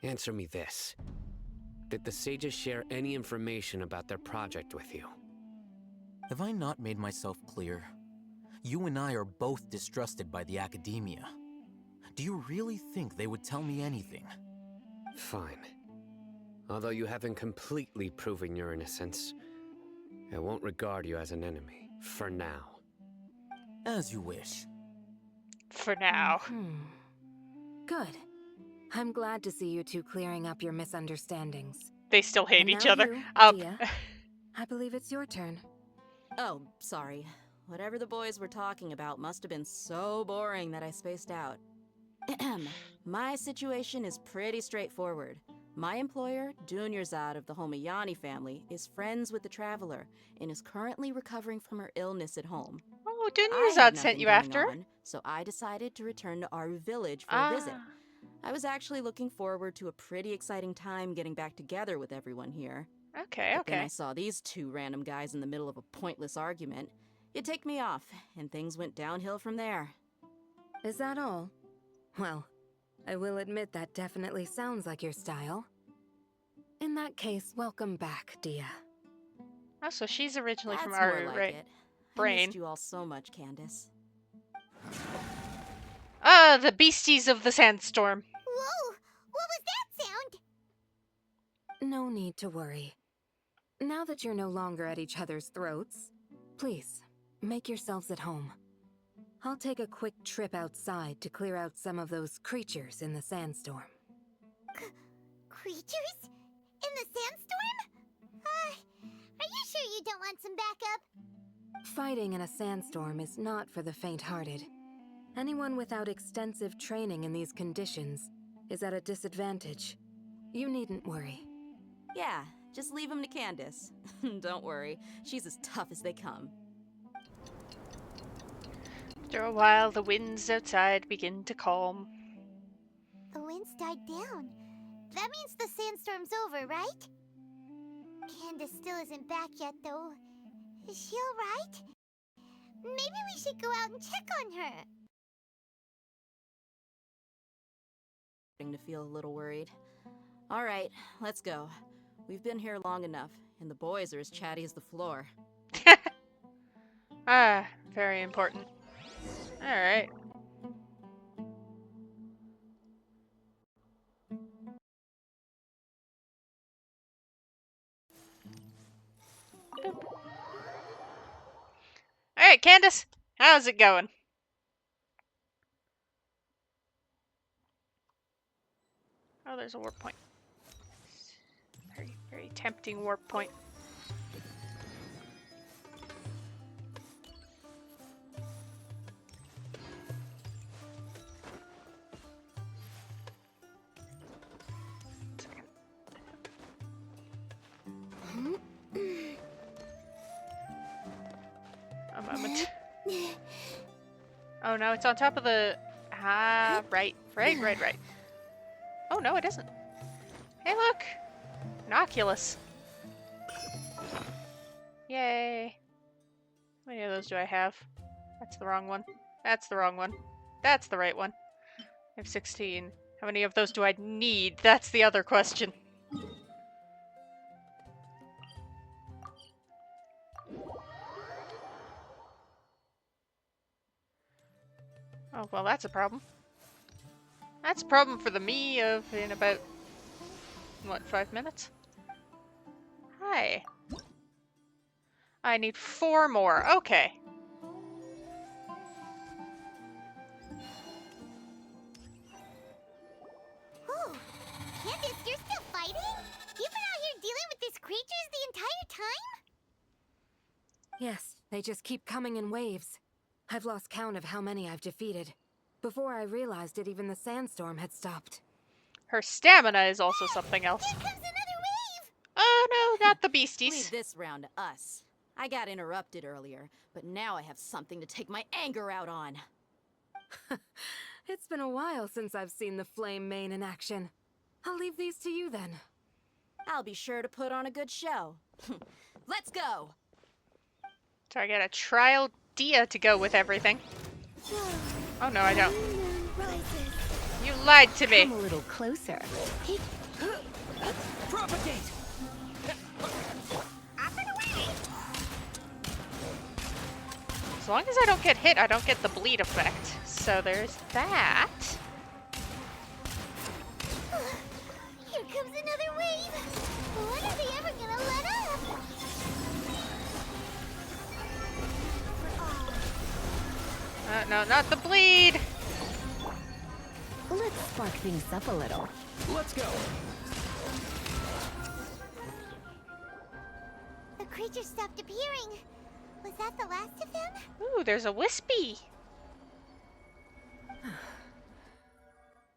Answer me this. Did the sages share any information about their project with you? Have I not made myself clear? You and I are both distrusted by the Academia. Do you really think they would tell me anything? Fine. Although you haven't completely proven your innocence, I won't regard you as an enemy, for now. As you wish. For now. Good. I'm glad to see you two clearing up your misunderstandings. They still hate And each now other. you, Dia. I believe it's your turn. Oh, sorry. Whatever the boys were talking about must have been so boring that I spaced out. My situation is pretty straightforward. My employer, Dunyarzad of the Homayani family, is friends with the Traveler and is currently recovering from her illness at home. Oh, I had Dunyarzad sent nothing you going after? on, so I decided to return to Aru village for a visit. I was actually looking forward to a pretty exciting time getting back together with everyone here. Okay, But then I okay. saw these two random guys in the middle of a pointless argument. It ticked me off, and things went downhill from there. Is that all? Well, I will admit that definitely sounds like your style. In that case, welcome back, Dia. Oh, so she's originally That's from more Aru, like right? it. I Brain. missed you all so much, Candace. The beasties of the sandstorm. Whoa! What was that sound? No need to worry. Now that you're no longer at each other's throats, please, make yourselves at home. I'll take a quick trip outside to clear out some of those creatures in the sandstorm. Creatures? In the sandstorm? Are you sure you don't want some backup? Fighting in a sandstorm is not for the faint-hearted. Anyone without extensive training in these conditions is at a disadvantage. You needn't worry. Yeah, just leave him to Candace. Don't worry, she's as tough as they come. After a while, the winds outside begin to calm. The winds died down. That means the sandstorm's over, right? Candace still isn't back yet, though. Is she alright? Maybe we should go out and check on her. Starting to feel a little worried. All right, let's go. We've been here long enough, and the boys are as chatty as the floor. Ah, very important. Alright. Alright, Candace, how's it going? Oh, there's a warp point. Very, very tempting warp point. A moment. Oh no, it's on top of the... Ah, right. Oh no, it isn't. Hey look! An Oculus. Yay. How many of those do I have? That's the wrong one. That's the wrong one. That's the right one. I have 16. How many of those do I need? That's the other question. Oh, well, that's a problem. That's a problem for the me of in about, what, 5 minutes? Hi. I need 4 more. Okay. Oh, Candace, you're still fighting? You've been out here dealing with these creatures the entire time? Yes, they just keep coming in waves. I've lost count of how many I've defeated. Before I realized it, even the sandstorm had stopped. Her stamina is also something else. Here comes another wave! Oh no, not the beasties. Leave this round to us. I got interrupted earlier, but now I have something to take my anger out on. It's been a while since I've seen the Flame Mane in action. I'll leave these to you then. I'll be sure to put on a good show. Let's go! So I get a trial Dia to go with everything. Oh no, I don't. You lied to me. Come a little closer. Propagate! As long as I don't get hit, I don't get the bleed effect. So there's that. Here comes another wave! When are they ever gonna let up? No, not the bleed. Let's spark things up a little. Let's go! The creature stopped appearing. Was that the last of them? Ooh, there's a wispy.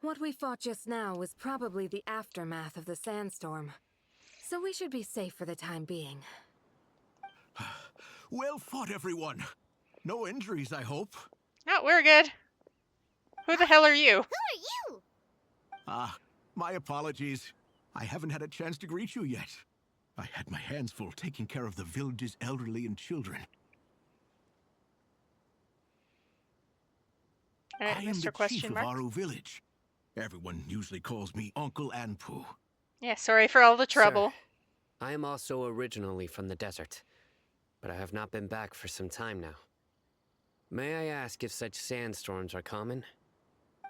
What we fought just now was probably the aftermath of the sandstorm. So we should be safe for the time being. Well fought, everyone. No injuries, I hope. No, we're good. Who the hell are you? Who are you? Ah, my apologies. I haven't had a chance to greet you yet. I had my hands full taking care of the village's elderly and children. Alright, I am Mr. the Question chief of Mark. Aru Village. Everyone usually calls me Uncle Anpu. Yeah, sorry for all the trouble. Sir, I am also originally from the desert, but I have not been back for some time now. May I ask if such sandstorms are common?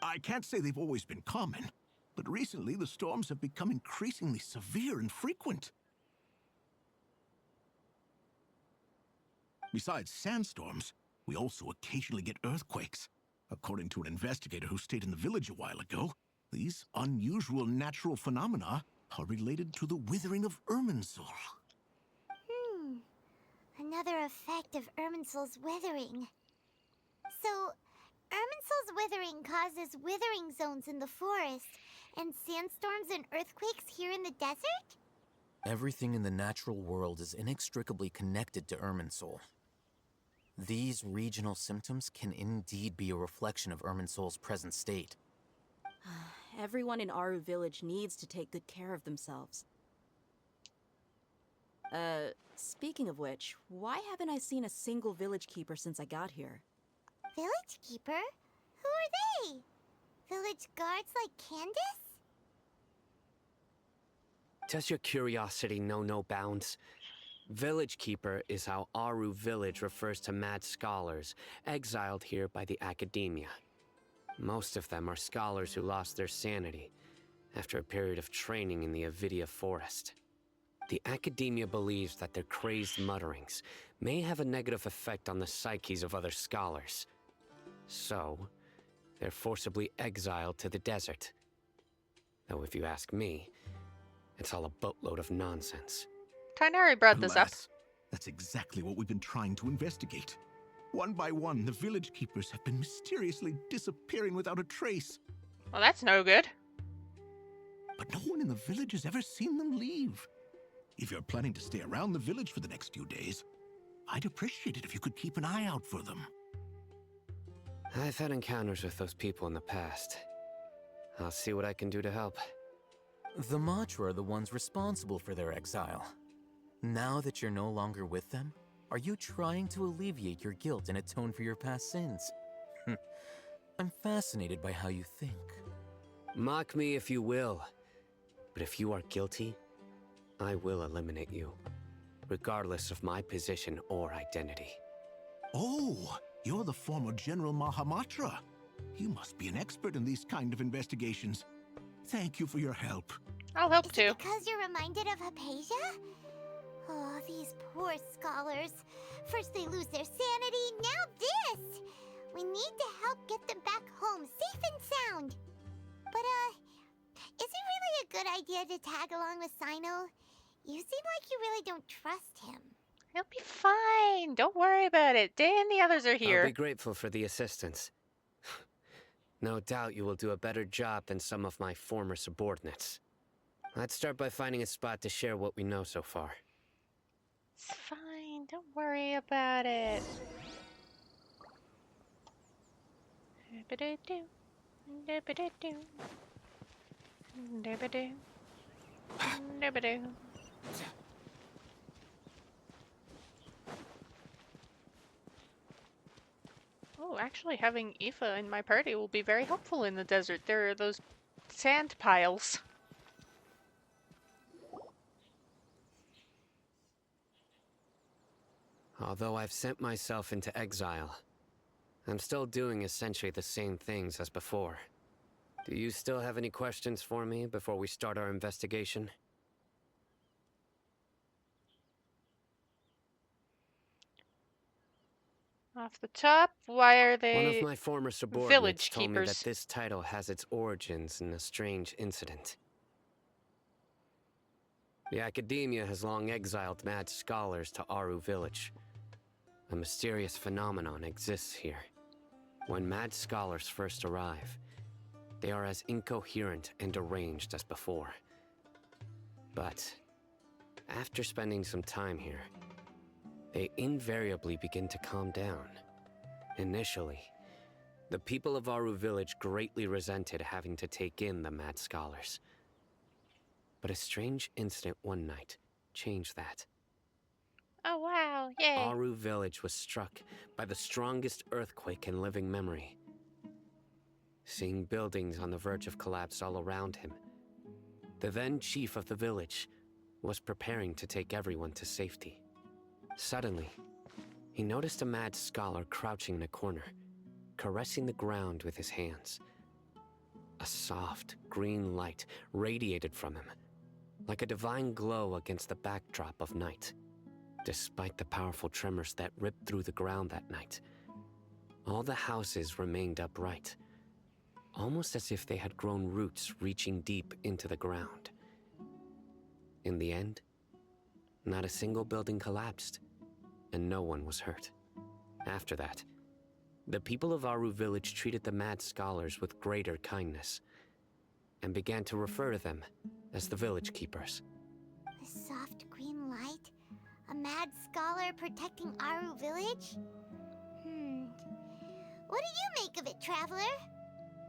I can't say they've always been common, but recently the storms have become increasingly severe and frequent. Besides sandstorms, we also occasionally get earthquakes. According to an investigator who stayed in the village a while ago, these unusual natural phenomena are related to the withering of Irminsul. another effect of Irminsul's withering. So, Irminsul's withering causes withering zones in the forest, and sandstorms and earthquakes here in the desert? Everything in the natural world is inextricably connected to Irminsul. These regional symptoms can indeed be a reflection of Irminsul's present state. Everyone in Aru Village needs to take good care of themselves. Speaking of which, why haven't I seen a single village keeper since I got here? Village keeper? Who are they? Village guards like Candace? Does your curiosity know no bounds? Village Keeper is how Aru Village refers to mad scholars exiled here by the AkaSCHEMeiya. Most of them are scholars who lost their sanity after a period of training in the Avidya forest. The AkaSCHEMeiya believes that their crazed mutterings may have a negative effect on the psyches of other scholars. So, they're forcibly exiled to the desert. Though if you ask me, it's all a boatload of nonsense. Tighnari brought this up. Alas, that's exactly what we've been trying to investigate. One by one, the village keepers have been mysteriously disappearing without a trace. Well, that's no good. But no one in the village has ever seen them leave. If you're planning to stay around the village for the next few days, I'd appreciate it if you could keep an eye out for them. I've had encounters with those people in the past. I'll see what I can do to help. The Matra are the ones responsible for their exile. Now that you're no longer with them, are you trying to alleviate your guilt and atone for your past sins? I'm fascinated by how you think. Mock me if you will, but if you are guilty, I will eliminate you, regardless of my position or identity. Oh, you're the former General Mahamatra. You must be an expert in these kind of investigations. Thank you for your help. I'll help too. Because you're reminded of AkaSCHEMeiya? Oh, these poor scholars. First they lose their sanity, now this! We need to help get them back home, safe and sound. But, is it really a good idea to tag along with Sino? You seem like you really don't trust him. He'll be fine. Don't worry about it. Day and the others are here. I'll be grateful for the assistance. No doubt you will do a better job than some of my former subordinates. Let's start by finding a spot to share what we know so far. It's fine. Don't worry about it. Doo-ba-doo-doo. Doo-ba-doo-doo. Doo-ba-doo. Doo-ba-doo. Oh, actually having Aoife in my party will be very helpful in the desert. There are those sand piles. Although I've sent myself into exile, I'm still doing essentially the same things as before. Do you still have any questions for me before we start our investigation? Off the top, why are they One of my former subordinates village told me keepers? that this title has its origins in a strange incident. The AkaSCHEMeiya has long exiled mad scholars to Aru Village. A mysterious phenomenon exists here. When mad scholars first arrive, they are as incoherent and deranged as before. But after spending some time here, they invariably begin to calm down. Initially, the people of Aru Village greatly resented having to take in the mad scholars. But a strange incident one night changed that. Oh wow, yay. Aru Village was struck by the strongest earthquake in living memory. Seeing buildings on the verge of collapse all around him, the then chief of the village was preparing to take everyone to safety. Suddenly, he noticed a mad scholar crouching in a corner, caressing the ground with his hands. A soft, green light radiated from him, like a divine glow against the backdrop of night. Despite the powerful tremors that ripped through the ground that night, all the houses remained upright, almost as if they had grown roots reaching deep into the ground. In the end, not a single building collapsed. and no one was hurt. After that, the people of Aru village treated the mad scholars with greater kindness, and began to refer to them as the village keepers. The soft green light? A mad scholar protecting Aru village? What do you make of it, Traveler?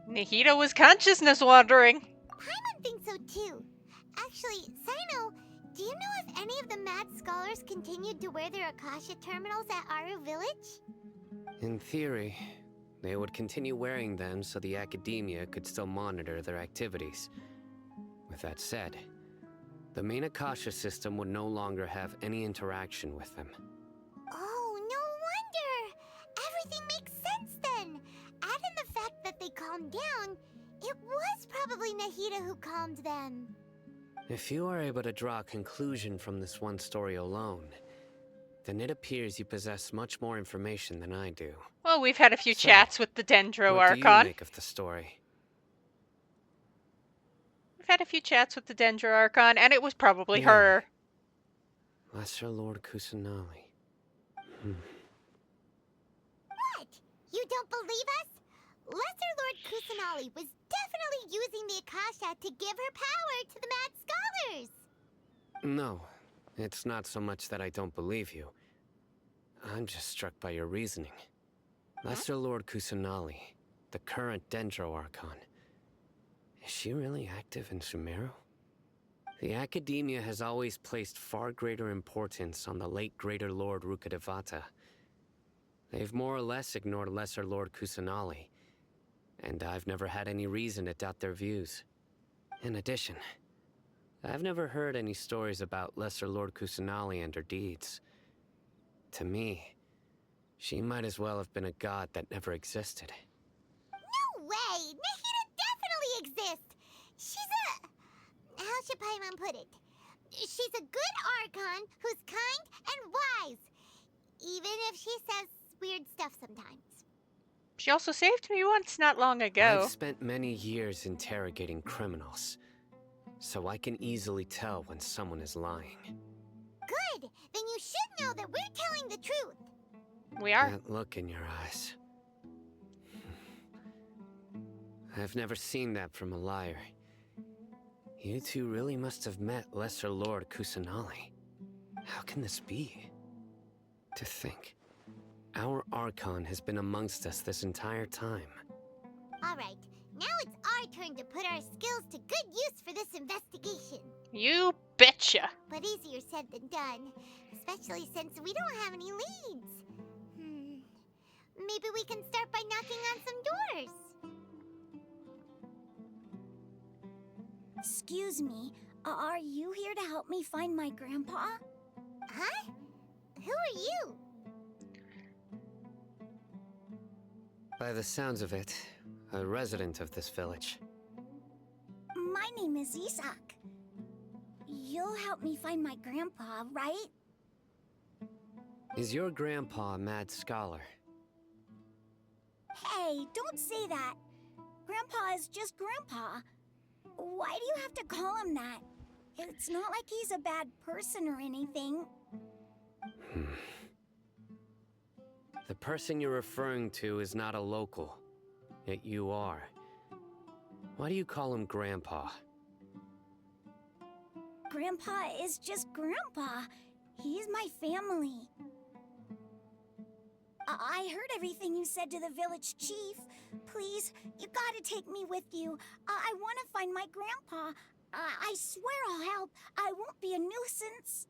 Nahida was consciousness wandering. Paimon thinks so too. Actually, Sino, do you know if any of the mad scholars continued to wear their Akasha terminals at Aru village? In theory, they would continue wearing them so the AkaSCHEMeiya could still monitor their activities. With that said, the main Akasha system would no longer have any interaction with them. Oh, no wonder! Everything makes sense then! Add in the fact that they calmed down, it was probably Nahida who calmed them. If you are able to draw a conclusion from this one story alone, then it appears you possess much more information than I do. Well, we've had a few So, chats with the Dendro what do you Archon. make of the story? We've had a few chats with the Dendro Archon, and it was probably Yeah. her. Lesser Lord Kusanali. What? You don't believe us? Lesser Lord Kusanali was definitely using the Akasha to give her power to the mad scholars! No, it's not so much that I don't believe you. I'm just struck by your reasoning. Lesser Lord Kusanali, the current Dendro Archon. Is she really active in Sumeru? The AkaSCHEMeiya has always placed far greater importance on the late Greater Lord Rukkhadevata. They've more or less ignored Lesser Lord Kusanali, and I've never had any reason to doubt their views. In addition, I've never heard any stories about Lesser Lord Kusanali and her deeds. To me, she might as well have been a god that never existed. No way! Nahida definitely exists! She's a... how should Paimon put it? She's a good Archon who's kind and wise. Even if she says weird stuff sometimes. She also saved me once not long ago. I've spent many years interrogating criminals, so I can easily tell when someone is lying. Good! Then you should know that we're telling the truth. We are. That look in your eyes. I've never seen that from a liar. You two really must have met Lesser Lord Kusanali. How can this be? To think, our Archon has been amongst us this entire time. Alright, now it's our turn to put our skills to good use for this investigation. You betcha. But easier said than done, especially since we don't have any leads. Maybe we can start by knocking on some doors. Excuse me, are you here to help me find my grandpa? Huh? Who are you? By the sounds of it, a resident of this village. My name is Isak. You'll help me find my grandpa, right? Is your grandpa a mad scholar? Hey, don't say that. Grandpa is just Grandpa. Why do you have to call him that? It's not like he's a bad person or anything. The person you're referring to is not a local, yet you are. Why do you call him Grandpa? Grandpa is just Grandpa. He's my family. I heard everything you said to the village chief. Please, you gotta take me with you. I want to find my grandpa. I swear I'll help. I won't be a nuisance.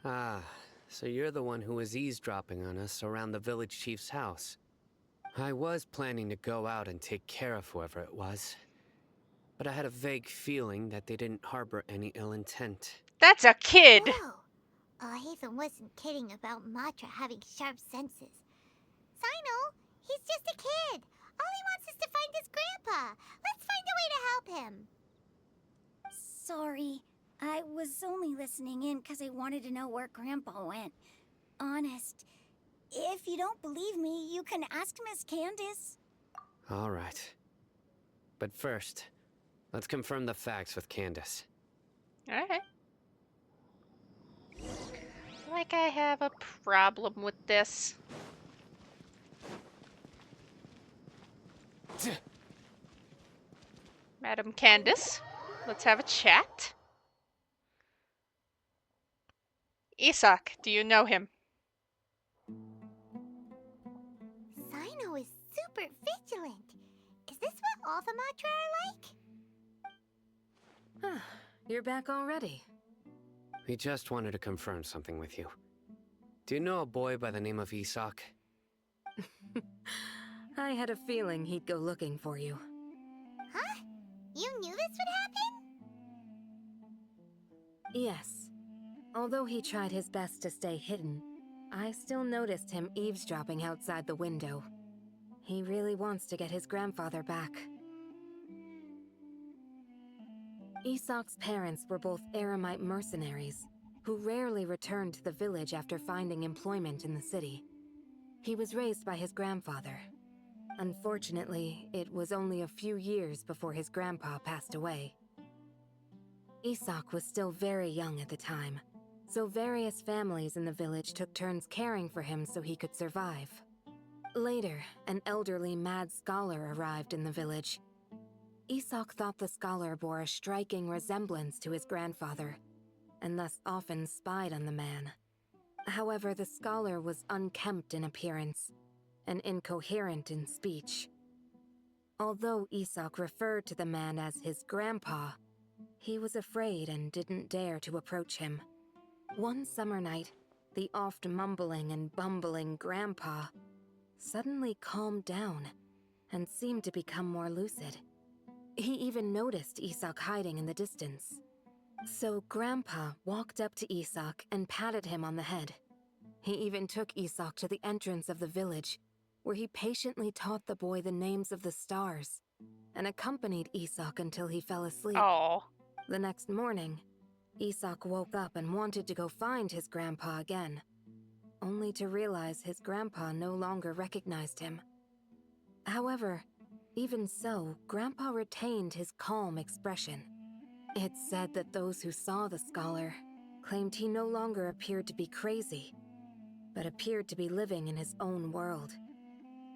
Ah, so you're the one who was eavesdropping on us around the village chief's house. I was planning to go out and take care of whoever it was, but I had a vague feeling that they didn't harbor any ill intent. That's a kid! Whoa. Hatham wasn't kidding about Matra having sharp senses. Sino, he's just a kid. All he wants is to find his grandpa. Let's find a way to help him. Sorry, I was only listening in because I wanted to know where Grandpa went. Honest. If you don't believe me, you can ask Miss Candace. All right. But first, let's confirm the facts with Candace. Alright. like I have a problem with this. Madam Candace, let's have a chat. Isak, do you know him? Sino is super vigilant. Is this what all the Matra are like? You're back already. We just wanted to confirm something with you. Do you know a boy by the name of Isak? I had a feeling he'd go looking for you. Huh? You knew this would happen? Yes. Although he tried his best to stay hidden, I still noticed him eavesdropping outside the window. He really wants to get his grandfather back. Isak's parents were both Aramite mercenaries, who rarely returned to the village after finding employment in the city. He was raised by his grandfather. Unfortunately, it was only a few years before his grandpa passed away. Isak was still very young at the time, so various families in the village took turns caring for him so he could survive. Later, an elderly mad scholar arrived in the village. Isak thought the scholar bore a striking resemblance to his grandfather, and thus often spied on the man. However, the scholar was unkempt in appearance and incoherent in speech. Although Isak referred to the man as his grandpa, he was afraid and didn't dare to approach him. One summer night, the oft mumbling and bumbling grandpa suddenly calmed down and seemed to become more lucid. He even noticed Isak hiding in the distance. So Grandpa walked up to Isak and patted him on the head. He even took Isak to the entrance of the village, where he patiently taught the boy the names of the stars and accompanied Isak until he fell asleep. Oh. The next morning, Isak woke up and wanted to go find his grandpa again, only to realize his grandpa no longer recognized him. However, even so, Grandpa retained his calm expression. It's said that those who saw the scholar claimed he no longer appeared to be crazy, but appeared to be living in his own world,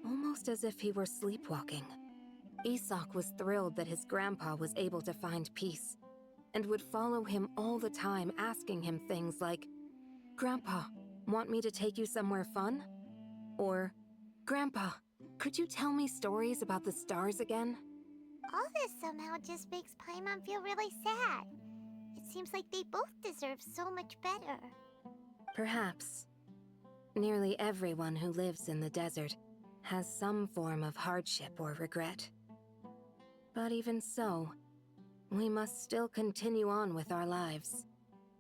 almost as if he were sleepwalking. Isak was thrilled that his grandpa was able to find peace, and would follow him all the time, asking him things like, "Grandpa, want me to take you somewhere fun?" Or, "Grandpa, could you tell me stories about the stars again?" All this somehow just makes Paimon feel really sad. It seems like they both deserve so much better. Perhaps. Nearly everyone who lives in the desert has some form of hardship or regret. But even so, we must still continue on with our lives.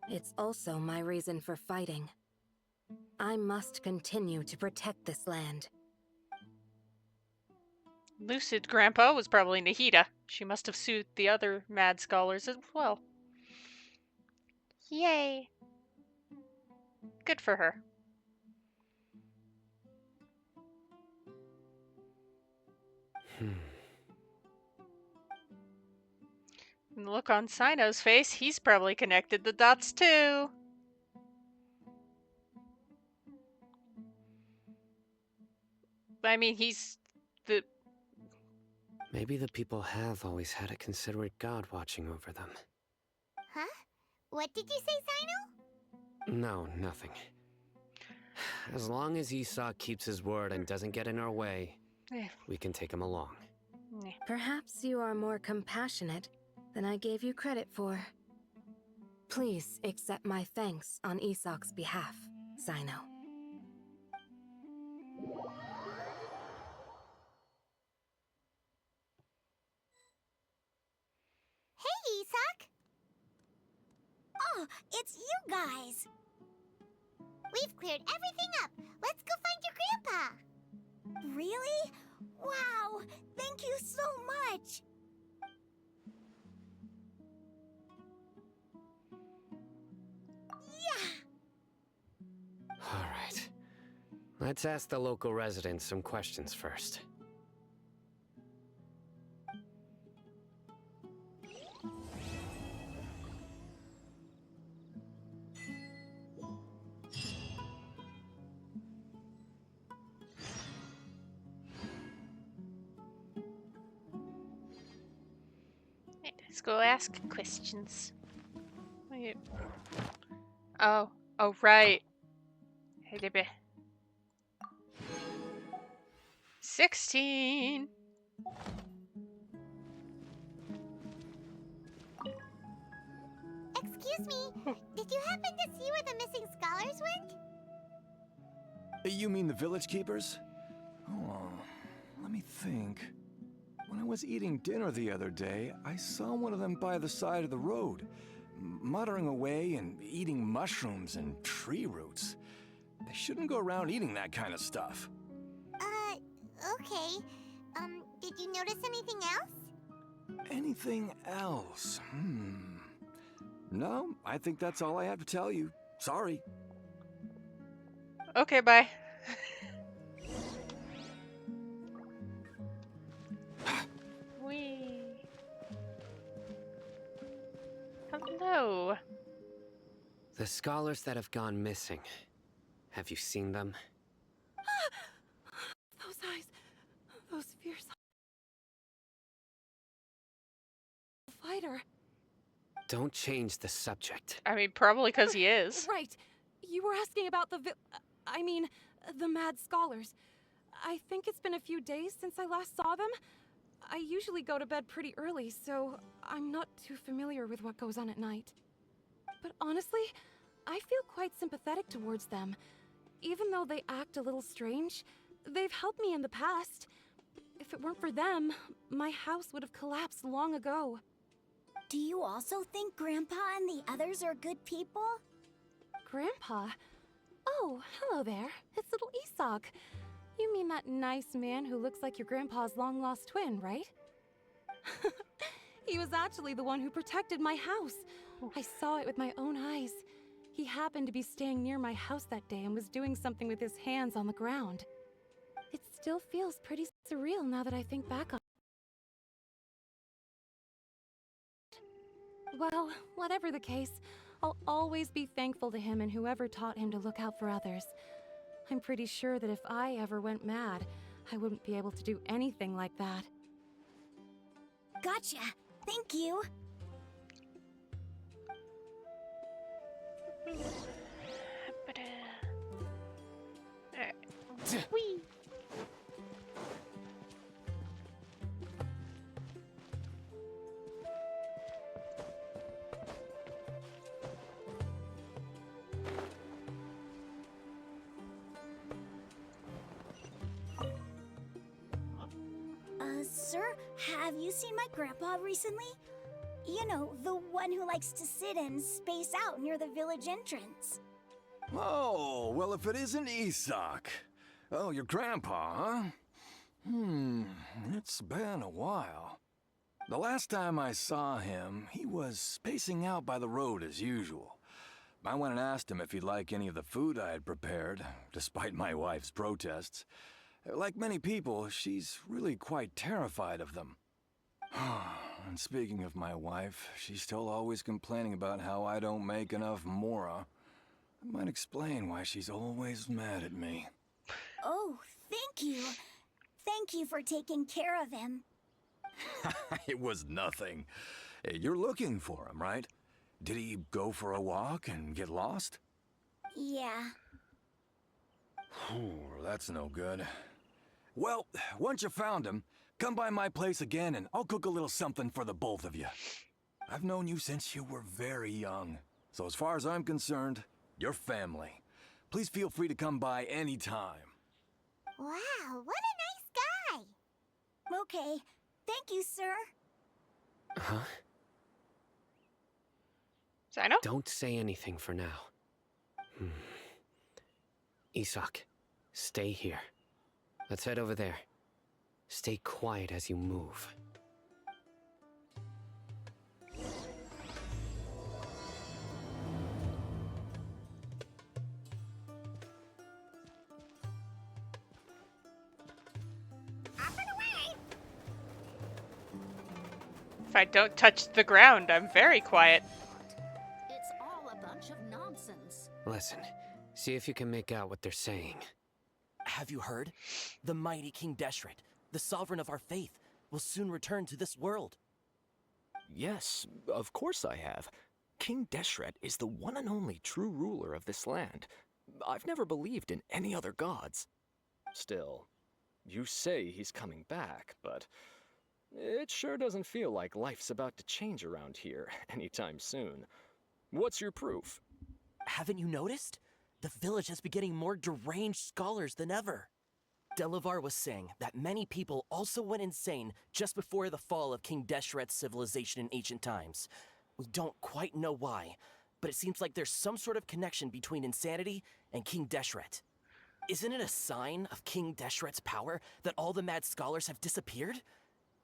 It's also my reason for fighting. I must continue to protect this land. Lucid Grandpa was probably Nahida. She must have soothed the other mad scholars as well. Yay. Good for her. And the look on Sino's face, he's probably connected the dots too. I mean, he's the... Maybe the people have always had a considerate god watching over them. Huh? What did you say, Sino? No, nothing. As long as Isak keeps his word and doesn't get in our way, we can take him along. Perhaps you are more compassionate than I gave you credit for. Please accept my thanks on Isak's behalf, Sino. Hey, Isak! Oh, it's you guys! We've cleared everything up. Let's go find your grandpa. Really? Wow! Thank you so much! Yeah! All right. Let's ask the local residents some questions first. Let's go ask questions. Wait. Oh. Oh, right. Hey, baby. 16. Excuse me, did you happen to see where the missing scholars went? You mean the village keepers? Oh, let me think. When I was eating dinner the other day, I saw one of them by the side of the road, muttering away and eating mushrooms and tree roots. They shouldn't go around eating that kind of stuff. Okay. Did you notice anything else? Anything else? No, I think that's all I have to tell you. Sorry. Okay, bye. Wee. Hello. The scholars that have gone missing. Have you seen them? Those eyes. Those fierce fighter. Don't change the subject. I mean, probably because he is. Right. You were asking about the the mad scholars. I think it's been a few days since I last saw them. I usually go to bed pretty early, so I'm not too familiar with what goes on at night. But honestly, I feel quite sympathetic towards them. Even though they act a little strange, they've helped me in the past. If it weren't for them, my house would have collapsed long ago. Do you also think Grandpa and the others are good people? Grandpa? Oh, hello there. It's little Isak. You mean that nice man who looks like your grandpa's long-lost twin, right? He was actually the one who protected my house. I saw it with my own eyes. He happened to be staying near my house that day and was doing something with his hands on the ground. It still feels pretty surreal now that I think back on it. Well, whatever the case, I'll always be thankful to him and whoever taught him to look out for others. I'm pretty sure that if I ever went mad, I wouldn't be able to do anything like that. Gotcha. Thank you. Whee! Sir, have you seen my grandpa recently? You know, the one who likes to sit and space out near the village entrance. Oh, well, if it isn't Isak. Oh, your grandpa, huh? It's been a while. The last time I saw him, he was spacing out by the road as usual. I went and asked him if he'd like any of the food I had prepared, despite my wife's protests. Like many people, she's really quite terrified of them. And speaking of my wife, she's still always complaining about how I don't make enough mora. That might explain why she's always mad at me. Oh, thank you. Thank you for taking care of him. It was nothing. You're looking for him, right? Did he go for a walk and get lost? Yeah. That's no good. Well, once you found him, come by my place again and I'll cook a little something for the both of you. I've known you since you were very young, so as far as I'm concerned, you're family. Please feel free to come by anytime. Wow, what a nice guy! Okay. Thank you, sir. Huh? Sino? Don't say anything for now. Isak, stay here. Let's head over there. Stay quiet as you move. If I don't touch the ground, I'm very quiet. It's all a bunch of nonsense. Listen, see if you can make out what they're saying. Have you heard? The mighty King Deshret, the sovereign of our faith, will soon return to this world. Yes, of course I have. King Deshret is the one and only true ruler of this land. I've never believed in any other gods. Still, you say he's coming back, but it sure doesn't feel like life's about to change around here anytime soon. What's your proof? Haven't you noticed? The village has been getting more deranged scholars than ever. Delavar was saying that many people also went insane just before the fall of King Deshret's civilization in ancient times. We don't quite know why, but it seems like there's some sort of connection between insanity and King Deshret. Isn't it a sign of King Deshret's power that all the mad scholars have disappeared?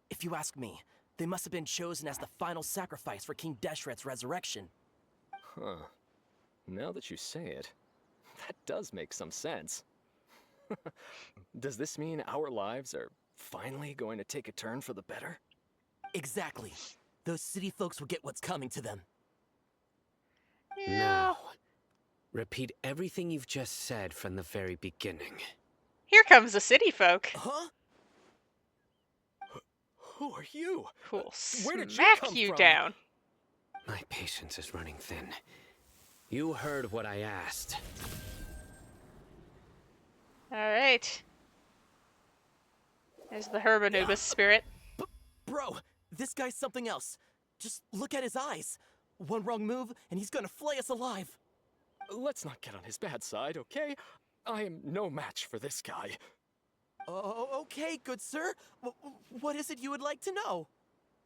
If you ask me, they must have been chosen as the final sacrifice for King Deshret's resurrection. Huh. Now that you say it, that does make some sense. Does this mean our lives are finally going to take a turn for the better? Exactly. Those city folks will get what's coming to them. Now, repeat everything you've just said from the very beginning. Here comes the city folk. Huh? Who are you? Who'll Where did smack you come you from? down. My patience is running thin. You heard what I asked. Alright. There's the Herbanubis spirit. Bro, this guy's something else. Just look at his eyes. One wrong move, and he's gonna flay us alive. Let's not get on his bad side, okay? I am no match for this guy. Oh, okay, good sir. What is it you would like to know?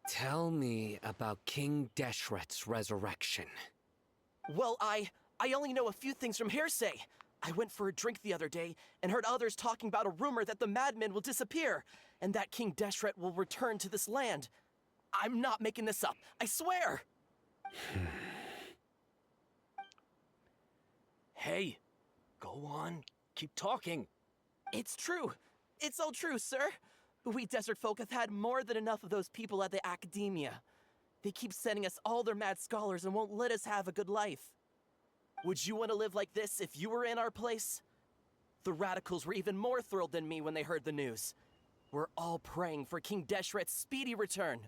Tell me about King Deshret's resurrection. Well, I only know a few things from hearsay. I went for a drink the other day and heard others talking about a rumor that the madmen will disappear and that King Deshret will return to this land. I'm not making this up, I swear! Hey, go on, keep talking. It's true. It's all true, sir. We desert folk have had more than enough of those people at the AkaSCHEMeiya. They keep sending us all their mad scholars and won't let us have a good life. Would you want to live like this if you were in our place? The radicals were even more thrilled than me when they heard the news. We're all praying for King Deshret's speedy return.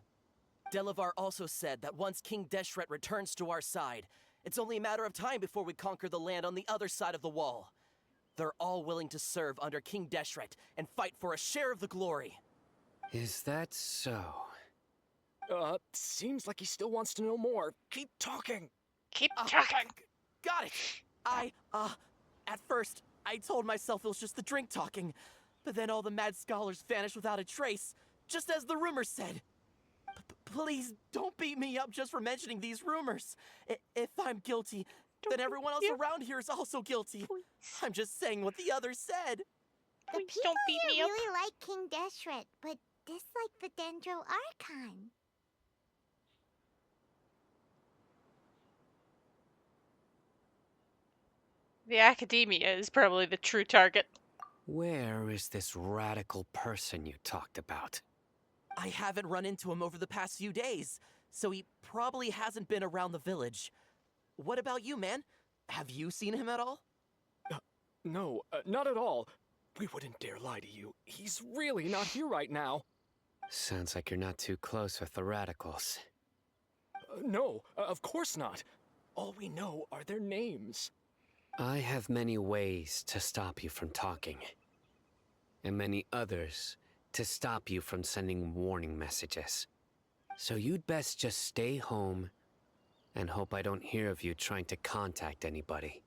Delavar also said that once King Deshret returns to our side, it's only a matter of time before we conquer the land on the other side of the wall. They're all willing to serve under King Deshret and fight for a share of the glory. Is that so? Seems like he still wants to know more. Keep talking. Keep talking. Got it. At first, I told myself it was just the drink talking, but then all the mad scholars vanished without a trace, just as the rumors said. Please don't beat me up just for mentioning these rumors. If I'm guilty, then everyone else around here is also guilty. I'm just saying what the others said. The people here really like King Deshret, but dislike the Dendro Archon. The AkaSCHEMeiya is probably the true target. Where is this radical person you talked about? I haven't run into him over the past few days, so he probably hasn't been around the village. What about you, man? Have you seen him at all? No, not at all. We wouldn't dare lie to you. He's really not here right now. Sounds like you're not too close with the radicals. No, of course not. All we know are their names. I have many ways to stop you from talking. And many others to stop you from sending warning messages. So you'd best just stay home and hope I don't hear of you trying to contact anybody.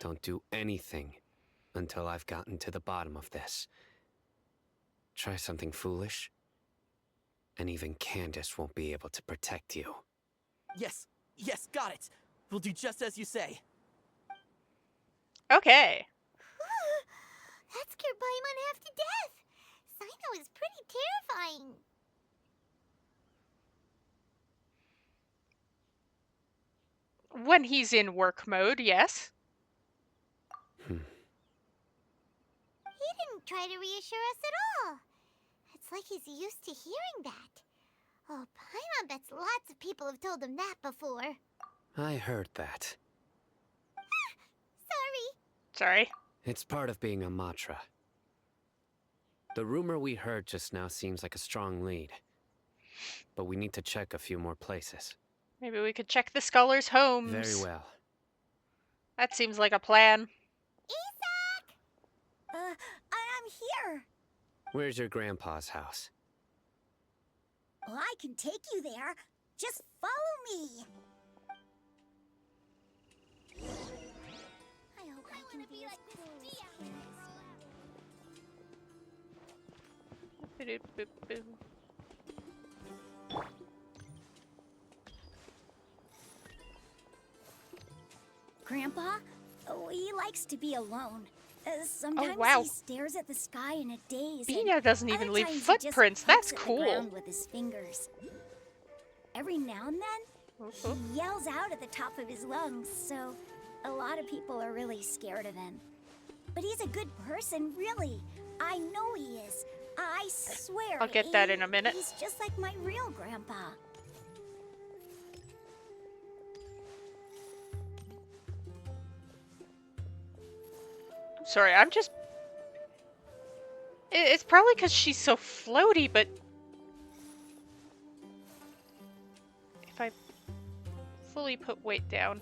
Don't do anything until I've gotten to the bottom of this. Try something foolish, and even Candace won't be able to protect you. Yes, got it. We'll do just as you say. Okay. That scared Paimon half to death. Sino is pretty terrifying. When he's in work mode, yes. He didn't try to reassure us at all. It's like he's used to hearing that. Oh, Paimon bets lots of people have told him that before. I heard that. Sorry. It's part of being a Matra. The rumor we heard just now seems like a strong lead. but we need to check a few more places. Maybe we could check the scholars' homes. Very well. That seems like a plan. I'm here. Where's your grandpa's house? Well, I can take you there. Just follow me. I hope I can be as cool as Chris. Grandpa, he likes to be alone. Sometimes wow. he stares at the sky in a daze. Bino doesn't even other leave times he just footprints. pokes That's at the cool. ground with his fingers. Every now and then, he yells out at the top of his lungs, so a lot of people are really scared of him. But he's a good person, really. I know he is. I swear. I'll get that in a minute. He's just like my real grandpa. Sorry, I'm just... It's probably because she's so floaty, but... If I fully put weight down...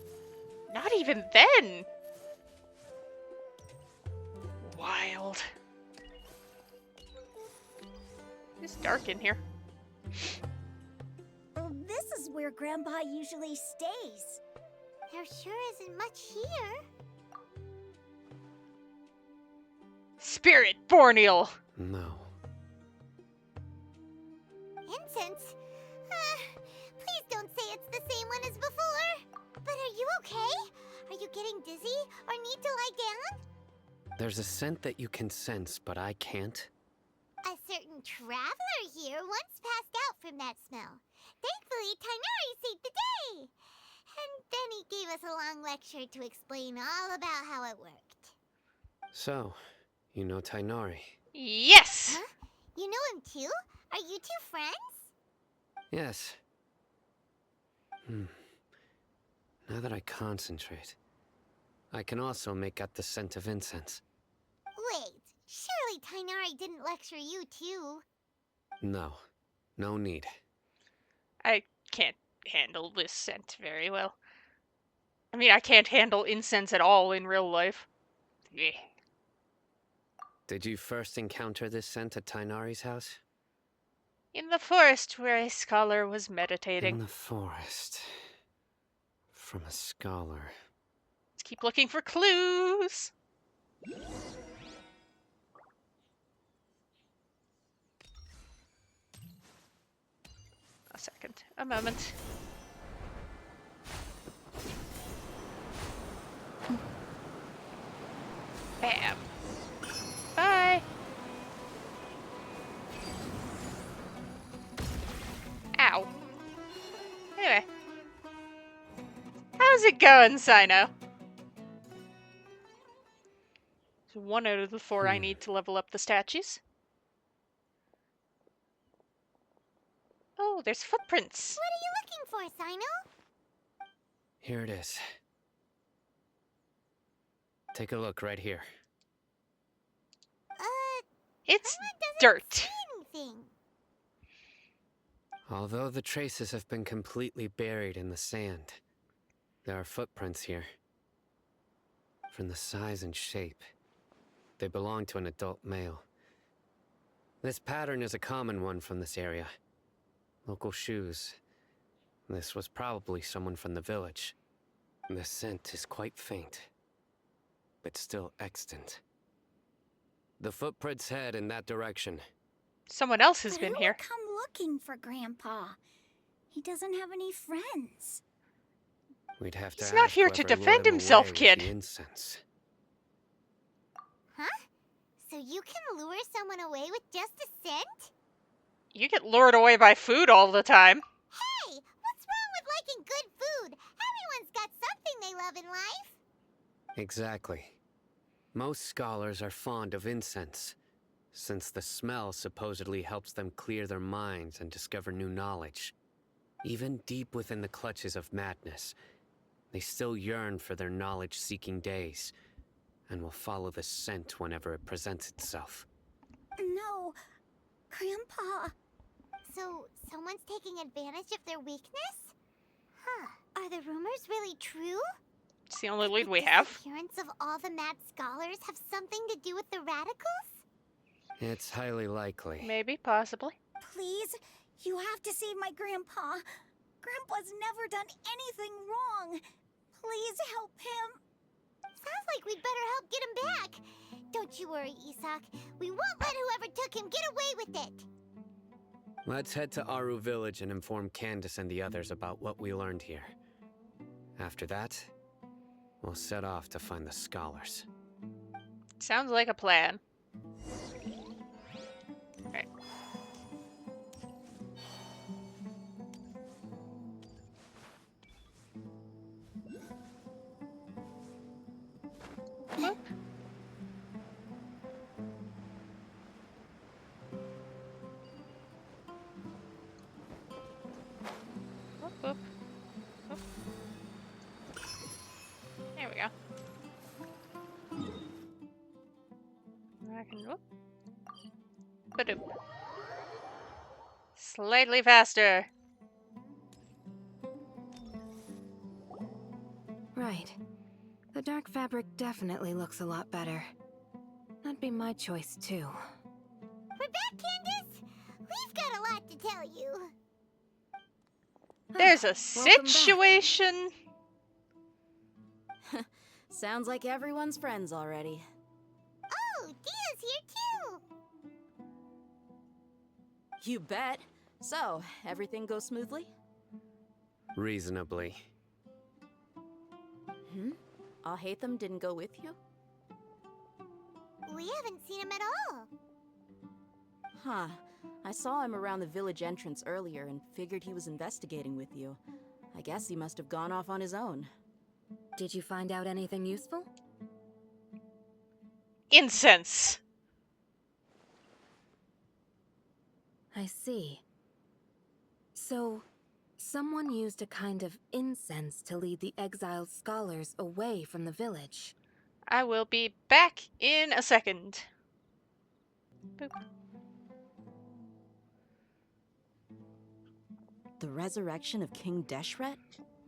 Not even then! Wild. It's dark in here. This is where Grandpa usually stays. There sure isn't much here. Spirit Borneal! No. Incense? Please don't say it's the same one as before. But are you okay? Are you getting dizzy or need to lie down? There's a scent that you can sense, but I can't. A certain traveler here once passed out from that smell. Thankfully, Tighnari saved the day. And then he gave us a long lecture to explain all about how it worked. So, you know Tighnari? Yes! Huh? You know him too? Are you two friends? Yes. Now that I concentrate, I can also make out the scent of incense. Wait, surely Tighnari didn't lecture you too? No. No need. I can't handle this scent very well. I mean, I can't handle incense at all in real life. Yeah. Did you first encounter this scent at Tighnari's house? In the forest where a scholar was meditating. In the forest. From a scholar. Let's keep looking for clues. A second. A moment. Bam. Bye. Ow. Anyway. How's it going, Sino? So 1 out of the 4 I need to level up the statues. Oh, there's footprints. What are you looking for, Sino? Here it is. Take a look right here. It's dirt. See anything. Although the traces have been completely buried in the sand, there are footprints here. From the size and shape, they belong to an adult male. This pattern is a common one from this area. Local shoes. This was probably someone from the village. The scent is quite faint, but still extant. The footprints head in that direction. Someone else has But been who here. would come looking for Grandpa? He doesn't have any friends. We'd have to He's not ask here to whoever defend lured him himself, away with kid. the incense. Huh? So you can lure someone away with just a scent? You get lured away by food all the time. Hey, what's wrong with liking good food? Everyone's got something they love in life. Exactly. Most scholars are fond of incense, since the smell supposedly helps them clear their minds and discover new knowledge. Even deep within the clutches of madness, they still yearn for their knowledge-seeking days, and will follow the scent whenever it presents itself. No, Grandpa. So, someone's taking advantage of their weakness? Huh. Are the rumors really true? It's the only Could lead the we have. disappearance of all the mad scholars have something to do with the radicals? It's highly likely. Maybe, possibly. Please, you have to save my grandpa. Grandpa's never done anything wrong. Please help him. Sounds like we'd better help get him back. Don't you worry, Isak. We won't let whoever took him get away with it. Let's head to Aru Village and inform Candace and the others about what we learned here. After that, we'll set off to find the scholars. Sounds like a plan. Right. Whoop. Whoop, whoop. Whoop. There we go. I can whoop. Ba-doop. Slightly faster. Right. The dark fabric definitely looks a lot better. That'd be my choice, too. We're back, Candace. We've got a lot to tell you. There's a Welcome back. situation. Sounds like everyone's friends already. Oh, Dia's here too. You bet. So, everything goes smoothly? Reasonably. Alhaitham didn't go with you? We haven't seen him at all. Huh. I saw him around the village entrance earlier and figured he was investigating with you. I guess he must have gone off on his own. Did you find out anything useful? Incense. I see. So, someone used a kind of incense to lead the exiled scholars away from the village. I will be back in a second. Boop. The resurrection of King Deshret?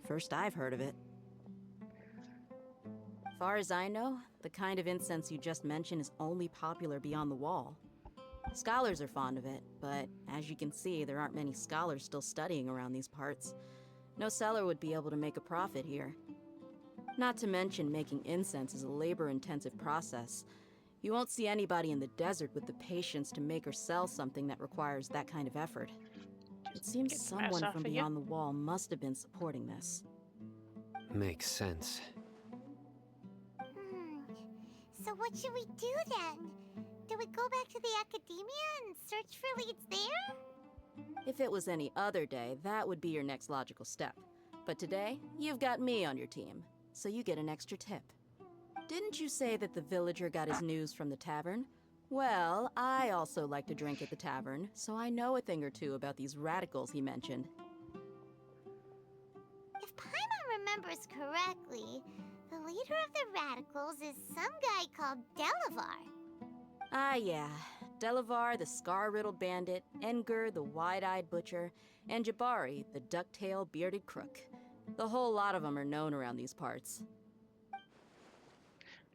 First I've heard of it. Far as I know, the kind of incense you just mentioned is only popular beyond the wall. Scholars are fond of it, but as you can see, there aren't many scholars still studying around these parts. No seller would be able to make a profit here. Not to mention, making incense is a labor-intensive process. You won't see anybody in the desert with the patience to make or sell something that requires that kind of effort. It seems Get the mouse someone off from of you. beyond the wall must have been supporting this. Makes sense. So what should we do then? Do we go back to the academia and search for leads there? If it was any other day, that would be your next logical step. But today, you've got me on your team, so you get an extra tip. Didn't you say that the villager got his news from the tavern? Well, I also like to drink at the tavern, so I know a thing or two about these radicals he mentioned. If Paimon remembers correctly, the leader of the radicals is some guy called Delavar. Ah, yeah. Delavar, the scar-riddled bandit, Engur, the wide-eyed butcher, and Jabari, the duck-tailed bearded crook. The whole lot of them are known around these parts. I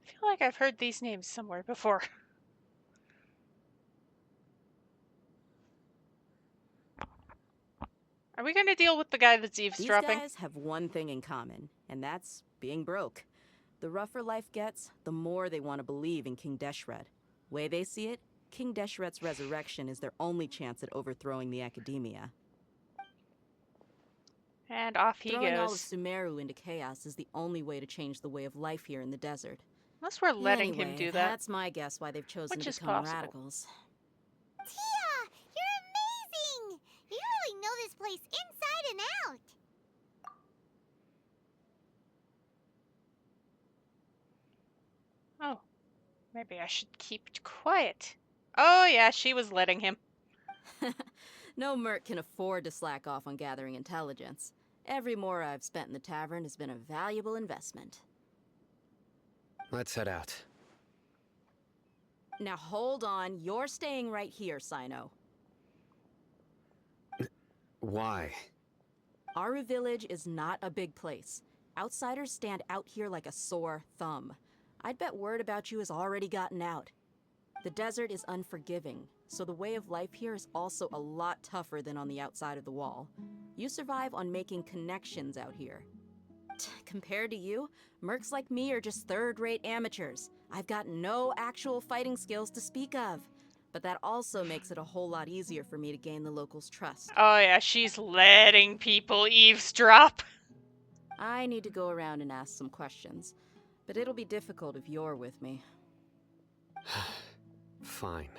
feel like I've heard these names somewhere before. Are we gonna deal with the guy that's eavesdropping? These guys have one thing in common, and that's being broke. The rougher life gets, the more they want to believe in King Deshret. Way they see it, King Deshret's resurrection is their only chance at overthrowing the academia. And off he Throwing all of goes. Sumeru into chaos is the only way to change the way of life here in the desert. Unless we're letting him Anyway, do that. That's my guess why they've chosen Which to is become possible. radicals. Tia, you're amazing! You really know this place inside and out. Oh, maybe I should keep quiet. Oh yeah, she was letting him. No merc can afford to slack off on gathering intelligence. Every more I've spent in the tavern has been a valuable investment. Let's head out. Now hold on, you're staying right here, Sino. Why? Aru Village is not a big place. Outsiders stand out here like a sore thumb. I'd bet word about you has already gotten out. The desert is unforgiving, so the way of life here is also a lot tougher than on the outside of the wall. You survive on making connections out here. Compared to you, mercs like me are just third-rate amateurs. I've got no actual fighting skills to speak of. But that also makes it a whole lot easier for me to gain the locals' trust. Oh yeah, she's letting people eavesdrop. I need to go around and ask some questions, but it'll be difficult if you're with me. Fine.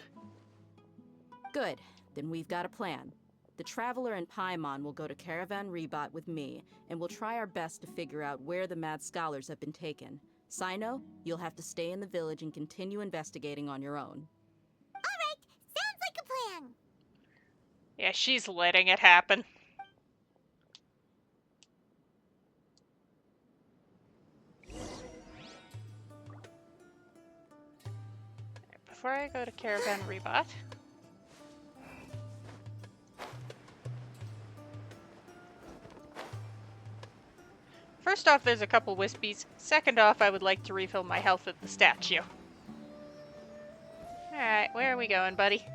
Good, then we've got a plan. The Traveler and Paimon will go to Caravan Rebot with me, and we'll try our best to figure out where the Mad Scholars have been taken. Sino, you'll have to stay in the village and continue investigating on your own. Alright, sounds like a plan. Yeah, she's letting it happen. Before I go to Caravan Rebot, first off, there's a couple wispies. Second off, I would like to refill my health at the statue. Alright, where are we going, buddy?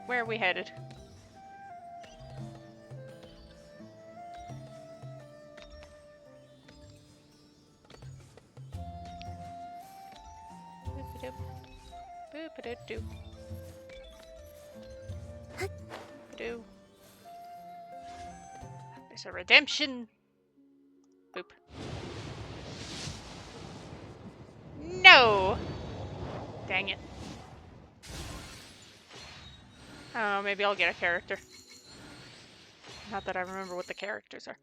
Where are we headed? Boop-a-doop. Boop-a-doop-doop. Do. There's a redemption. Boop. No! Dang it. Oh, maybe I'll get a character. Not that I remember what the characters are.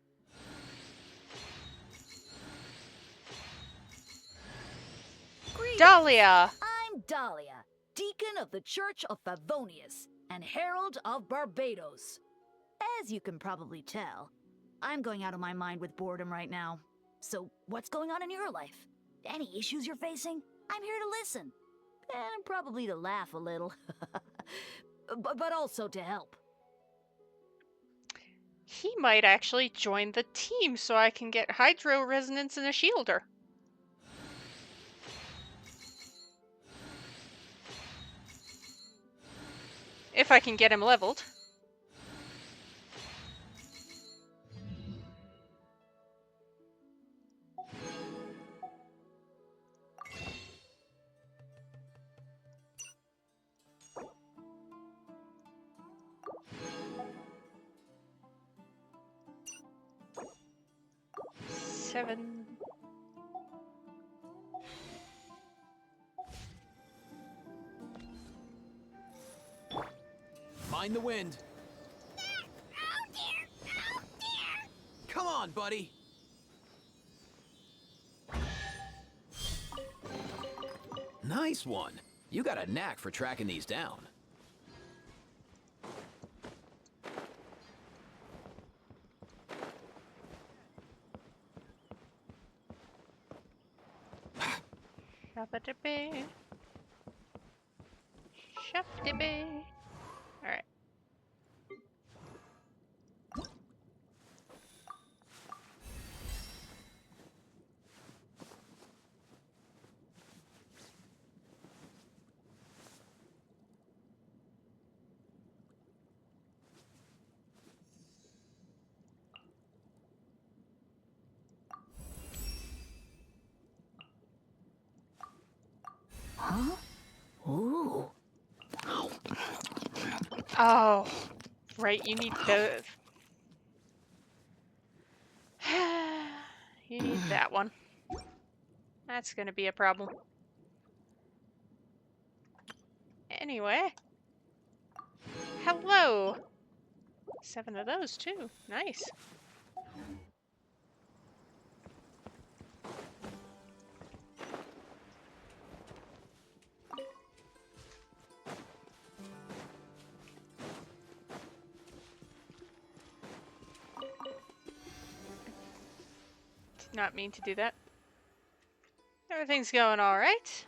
Greetings. Dahlia! I'm Dahlia, Deacon of the Church of Favonius and Herald of Barbados. As you can probably tell, I'm going out of my mind with boredom right now. So, what's going on in your life? Any issues you're facing? I'm here to listen. And probably to laugh a little. but also to help. He might actually join the team so I can get Hydro Resonance and a Shielder. If I can get him leveled. Seven. Mind the wind. Oh dear! Oh dear! Come on, buddy. Nice one. You got a knack for tracking these down. Shabba-dabba. Shabba-dabba. Alright. Huh? Ooh. Oh, right, you need both. You need that one. That's gonna be a problem. Anyway. Hello! 7 of those, too. Nice. Did not mean to do that. Everything's going alright.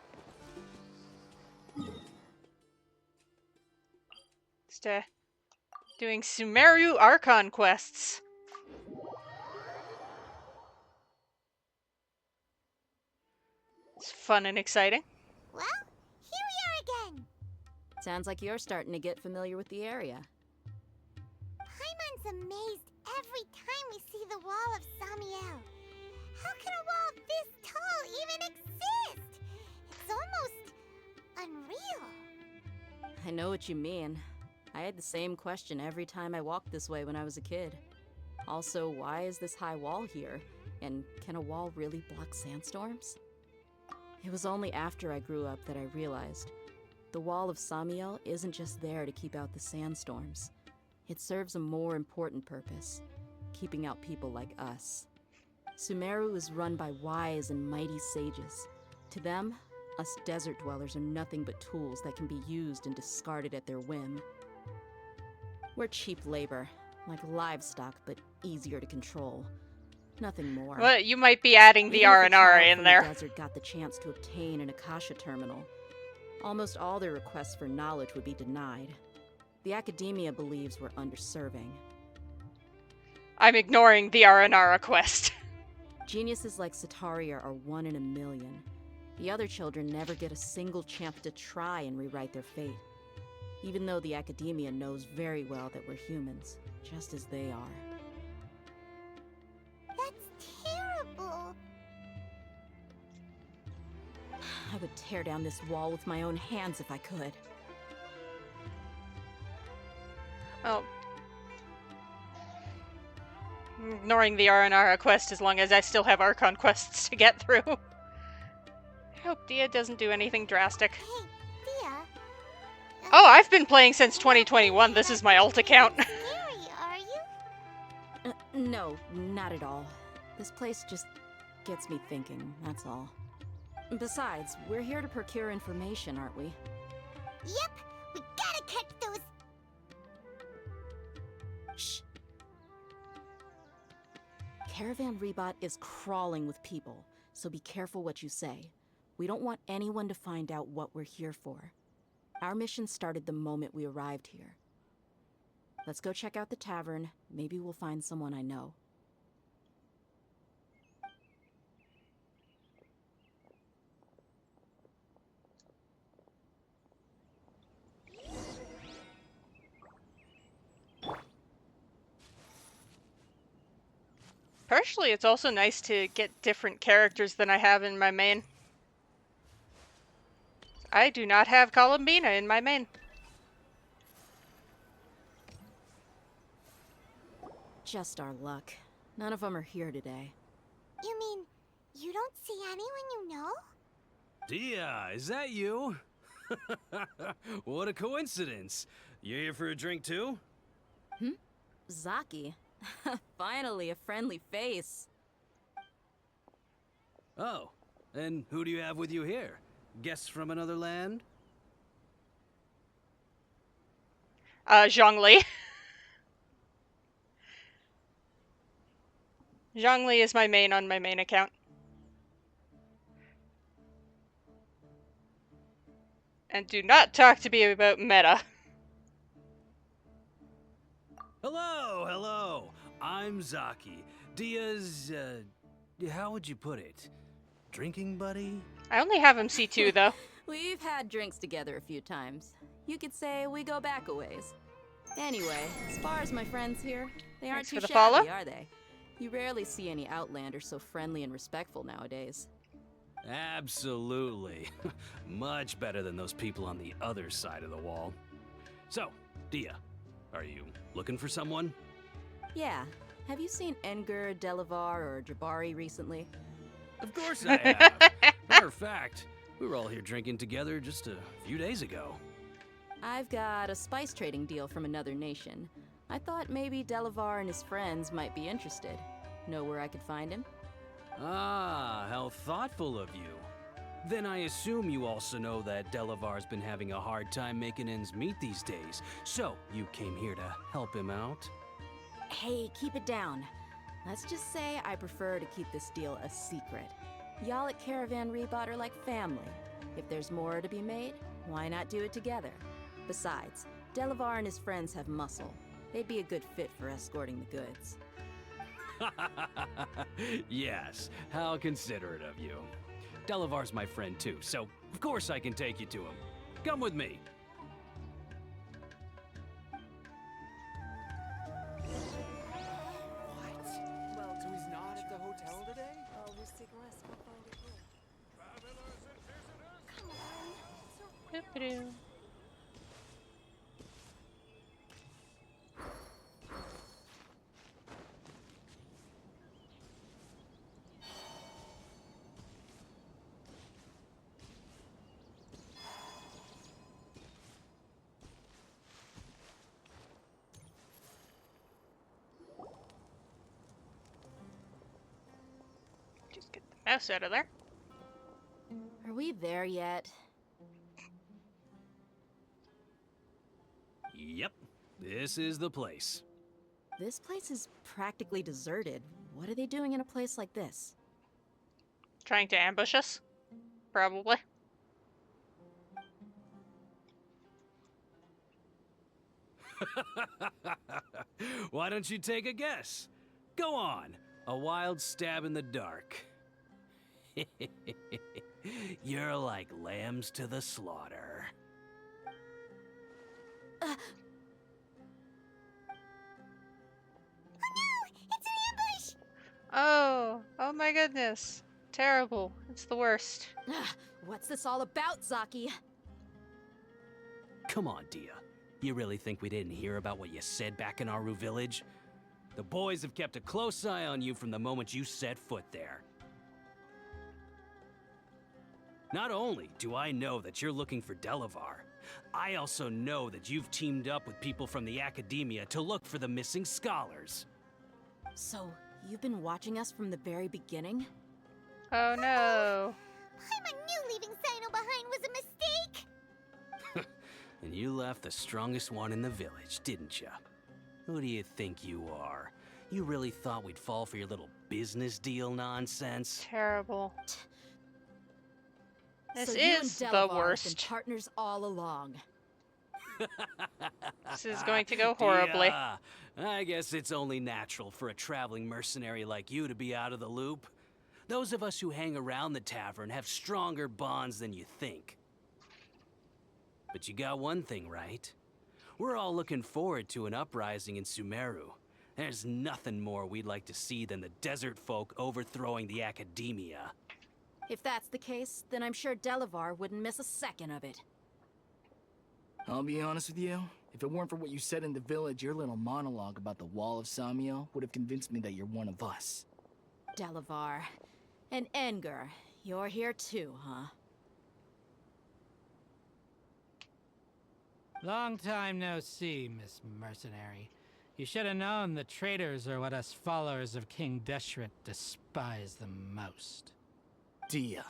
Just, doing Sumeru Archon quests. It's fun and exciting. Well, here we are again. Sounds like you're starting to get familiar with the area. Paimon's amazed every time we see the wall of Samiel. How can a wall this tall even exist? It's almost unreal. I know what you mean. I had the same question every time I walked this way when I was a kid. Also, why is this high wall here? And can a wall really block sandstorms? It was only after I grew up that I realized the wall of Samiel isn't just there to keep out the sandstorms. It serves a more important purpose, keeping out people like us. Sumeru is run by wise and mighty sages. To them, us desert dwellers are nothing but tools that can be used and discarded at their whim. We're cheap labor, like livestock, but easier to control. Nothing more. Well, you might be adding the R&R in there. The desert got the chance to obtain an Akasha terminal. Almost all their requests for knowledge would be denied. The AkaSCHEMeiya believes we're underserving. I'm ignoring the R&R request. Geniuses like Sataria are 1 in a million. The other children never get a single chance to try and rewrite their fate. Even though the AkaSCHEMeiya knows very well that we're humans, just as they are. That's terrible. I would tear down this wall with my own hands if I could. Oh. I'm ignoring the R&R quest as long as I still have Archon quests to get through. I hope Dia doesn't do anything drastic. Hey, Dia. Oh, I've been playing since 2021. This is my alt account. Scary, are you? No, not at all. This place just gets me thinking, that's all. Besides, we're here to procure information, aren't we? Yep, we gotta catch those. Shh. Caravan Rebot is crawling with people, so be careful what you say. We don't want anyone to find out what we're here for. Our mission started the moment we arrived here. Let's go check out the tavern. Maybe we'll find someone I know. Partially, it's also nice to get different characters than I have in my main. I do not have Columbina in my main. Just our luck. None of them are here today. You mean, you don't see anyone you know? Dia, is that you? What a coincidence. You here for a drink too? Zaki. Finally, a friendly face. Oh, and who do you have with you here? Guests from another land? Zhongli. Zhongli is my main on my main account. And do not talk to me about meta. Hello, hello. I'm Zaki. Dia's, how would you put it? Drinking buddy? I only have him C2 though. We've had drinks together a few times. You could say we go back a ways. Anyway, as far as my friends here, they aren't Thanks too for the shabby, follow. are they? You rarely see any Outlanders so friendly and respectful nowadays. Absolutely. Much better than those people on the other side of the wall. So, Dia, are you looking for someone? Yeah. Have you seen Engur, Delavar, or Jabari recently? Of course I have. Matter of fact, we were all here drinking together just a few days ago. I've got a spice trading deal from another nation. I thought maybe Delavar and his friends might be interested. Know where I could find him? Ah, how thoughtful of you. Then I assume you also know that Delavar's been having a hard time making ends meet these days. So, you came here to help him out? Hey, keep it down. Let's just say I prefer to keep this deal a secret. Y'all at Caravan Rebot are like family. If there's more to be made, why not do it together? Besides, Delavar and his friends have muscle. They'd be a good fit for escorting the goods. Yes, how considerate of you. Delavar's my friend too, so of course I can take you to him. Come with me. Well, so he's not at the hotel today? Oh, we'll take a rest. We'll find it here. Boop-a-doo. Just get the mouse out of there. Are we there yet? Yep, this is the place. This place is practically deserted. What are they doing in a place like this? Trying to ambush us? Probably. Why don't you take a guess? Go on, a wild stab in the dark. You're like lambs to the slaughter. Oh my goodness. Terrible. It's the worst. What's this all about, Zaki? Come on, Dia. You really think we didn't hear about what you said back in Aru Village? The boys have kept a close eye on you from the moment you set foot there. Not only do I know that you're looking for Delavar, I also know that you've teamed up with people from the AkaSCHEMeiya to look for the missing scholars. So, you've been watching us from the very beginning? Oh no. Paimon knew leaving Sino behind was a mistake! And you left the strongest one in the village, didn't ya? Who do you think you are? You really thought we'd fall for your little business deal nonsense? Terrible. This So is you and the Delavar have worst. been partners all along. This is going to go horribly. Yeah, I guess it's only natural for a traveling mercenary like you to be out of the loop. Those of us who hang around the tavern have stronger bonds than you think. But you got one thing right. We're all looking forward to an uprising in Sumeru. There's nothing more we'd like to see than the desert folk overthrowing the AkaSCHEMeiya. If that's the case, then I'm sure Delavar wouldn't miss a second of it. I'll be honest with you. If it weren't for what you said in the village, your little monologue about the Wall of Samiel would have convinced me that you're one of us. Delavar. And Engar, you're here too, huh? Long time no see, Miss Mercenary. You should have known the traitors are what us followers of King Deshret despise the most. Dia,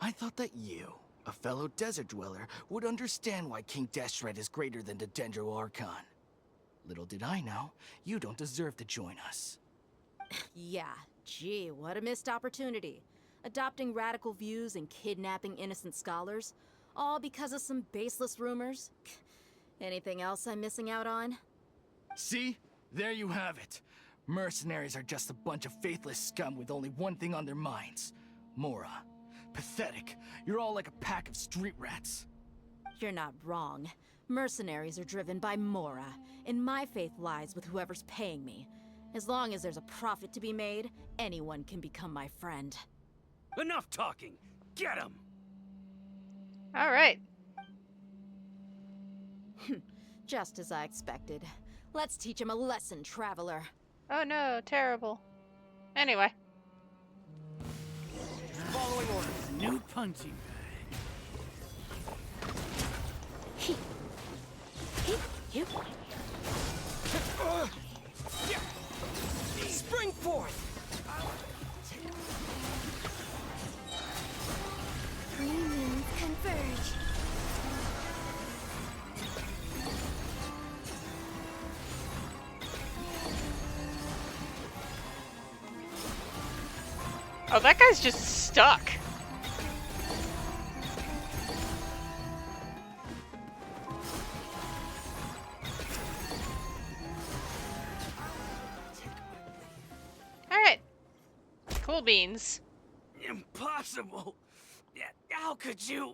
I thought that you, a fellow desert dweller, would understand why King Deshret is greater than the Dendro Archon. Little did I know, you don't deserve to join us. Yeah, gee, what a missed opportunity. Adopting radical views and kidnapping innocent scholars, all because of some baseless rumors. Anything else I'm missing out on? See? There you have it. Mercenaries are just a bunch of faithless scum with only one thing on their minds. Mora. Pathetic. You're all like a pack of street rats. You're not wrong. Mercenaries are driven by Mora, and my faith lies with whoever's paying me. As long as there's a profit to be made, anyone can become my friend. Enough talking! Get him! Alright. Just as I expected. Let's teach him a lesson, traveler. Oh no, terrible. Anyway. Following orders. New punching You. Spring forth! Three moons converge. Oh, that guy's just stuck. Cool beans. Impossible! How could you?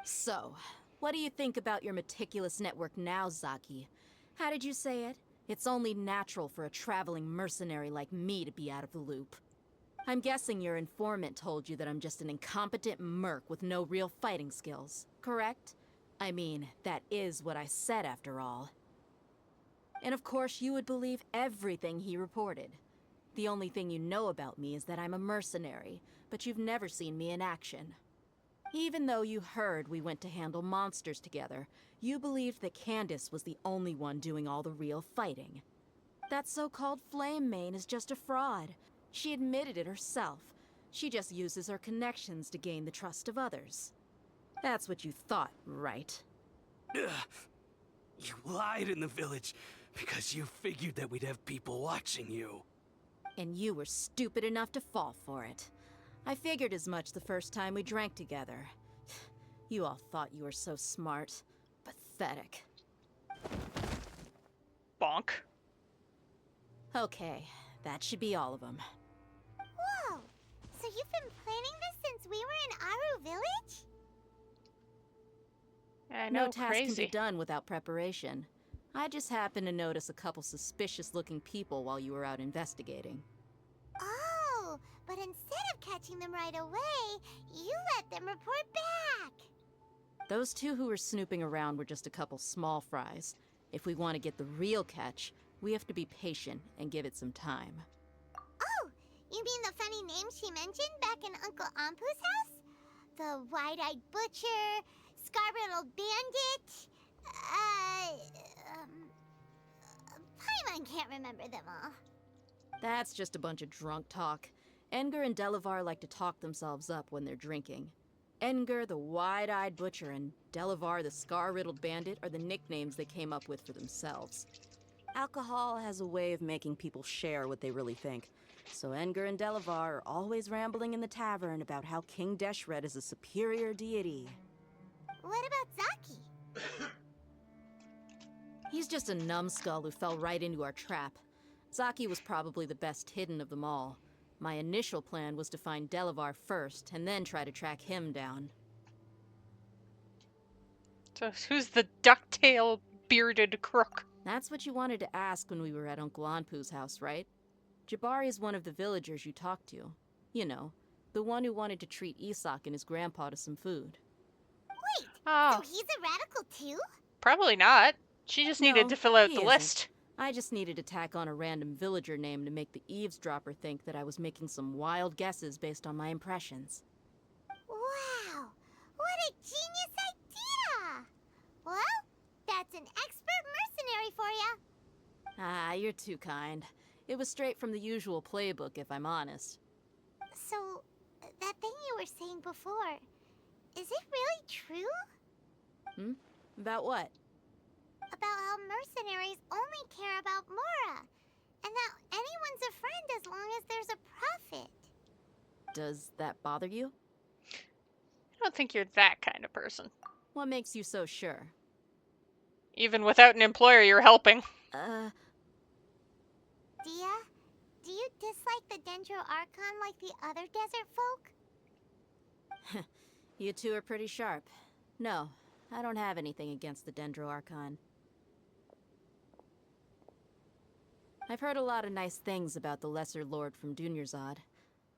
So, what do you think about your meticulous network now, Zaki? How did you say it? It's only natural for a traveling mercenary like me to be out of the loop. I'm guessing your informant told you that I'm just an incompetent merc with no real fighting skills, correct? I mean, that is what I said after all. And of course you would believe everything he reported. The only thing you know about me is that I'm a mercenary, but you've never seen me in action. Even though you heard we went to handle monsters together, you believed that Candace was the only one doing all the real fighting. That so-called Flame Main is just a fraud. She admitted it herself. She just uses her connections to gain the trust of others. That's what you thought, right? Ugh. You lied in the village because you figured that we'd have people watching you. And you were stupid enough to fall for it. I figured as much the first time we drank together. You all thought you were so smart. Pathetic. Bonk. Okay, that should be all of them. Whoa! So you've been planning this since we were in Aru Village? I know, No task crazy. can be done without preparation. I just happened to notice a couple suspicious-looking people while you were out investigating. Oh, but instead of catching them right away, you let them report back. Those two who were snooping around were just a couple small fries. If we want to get the real catch, we have to be patient and give it some time. Oh, you mean the funny name she mentioned back in Uncle Ampu's house? The wide-eyed butcher, scar-riddled bandit, Paimon can't remember them all. That's just a bunch of drunk talk. Edgar and Delavar like to talk themselves up when they're drinking. Edgar, the wide-eyed butcher, and Delavar, the scar-riddled bandit, are the nicknames they came up with for themselves. Alcohol has a way of making people share what they really think. So Edgar and Delavar are always rambling in the tavern about how King Deshret is a superior deity. What about Zaki? He's just a numbskull who fell right into our trap. Zaki was probably the best hidden of them all. My initial plan was to find Delavar first, and then try to track him down. So who's the ducktail bearded crook? That's what you wanted to ask when we were at Uncle Anpu's house, right? Jabari is one of the villagers you talked to. You know, the one who wanted to treat Isak and his grandpa to some food. Wait, Oh. so he's a radical too? Probably not. She just needed No, to fill out he the isn't. list. I just needed to tack on a random villager name to make the eavesdropper think that I was making some wild guesses based on my impressions. Wow, what a genius idea! Well, that's an expert mercenary for ya. Ah, you're too kind. It was straight from the usual playbook, if I'm honest. So, that thing you were saying before, is it really true? Hmm? About what? About how mercenaries only care about Mora, and that anyone's a friend as long as there's a profit. Does that bother you? I don't think you're that kind of person. What makes you so sure? Even without an employer, you're helping. Dia, do you dislike the Dendro Archon like the other desert folk? You two are pretty sharp. No, I don't have anything against the Dendro Archon. I've heard a lot of nice things about the Lesser Lord from Dunyarzad.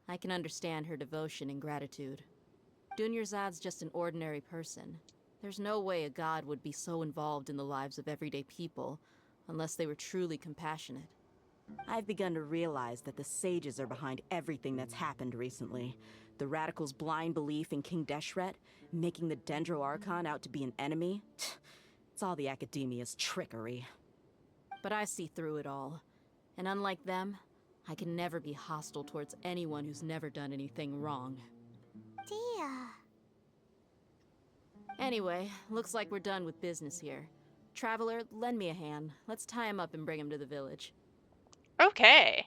I can understand her devotion and gratitude. Dunyarzad's just an ordinary person. There's no way a god would be so involved in the lives of everyday people, unless they were truly compassionate. I've begun to realize that the sages are behind everything that's happened recently. The radicals' blind belief in King Deshret, making the Dendro Archon out to be an enemy. It's all the Academia's trickery. But I see through it all. And unlike them, I can never be hostile towards anyone who's never done anything wrong. Dia. Anyway, looks like we're done with business here. Traveler, lend me a hand. Let's tie him up and bring him to the village. Okay.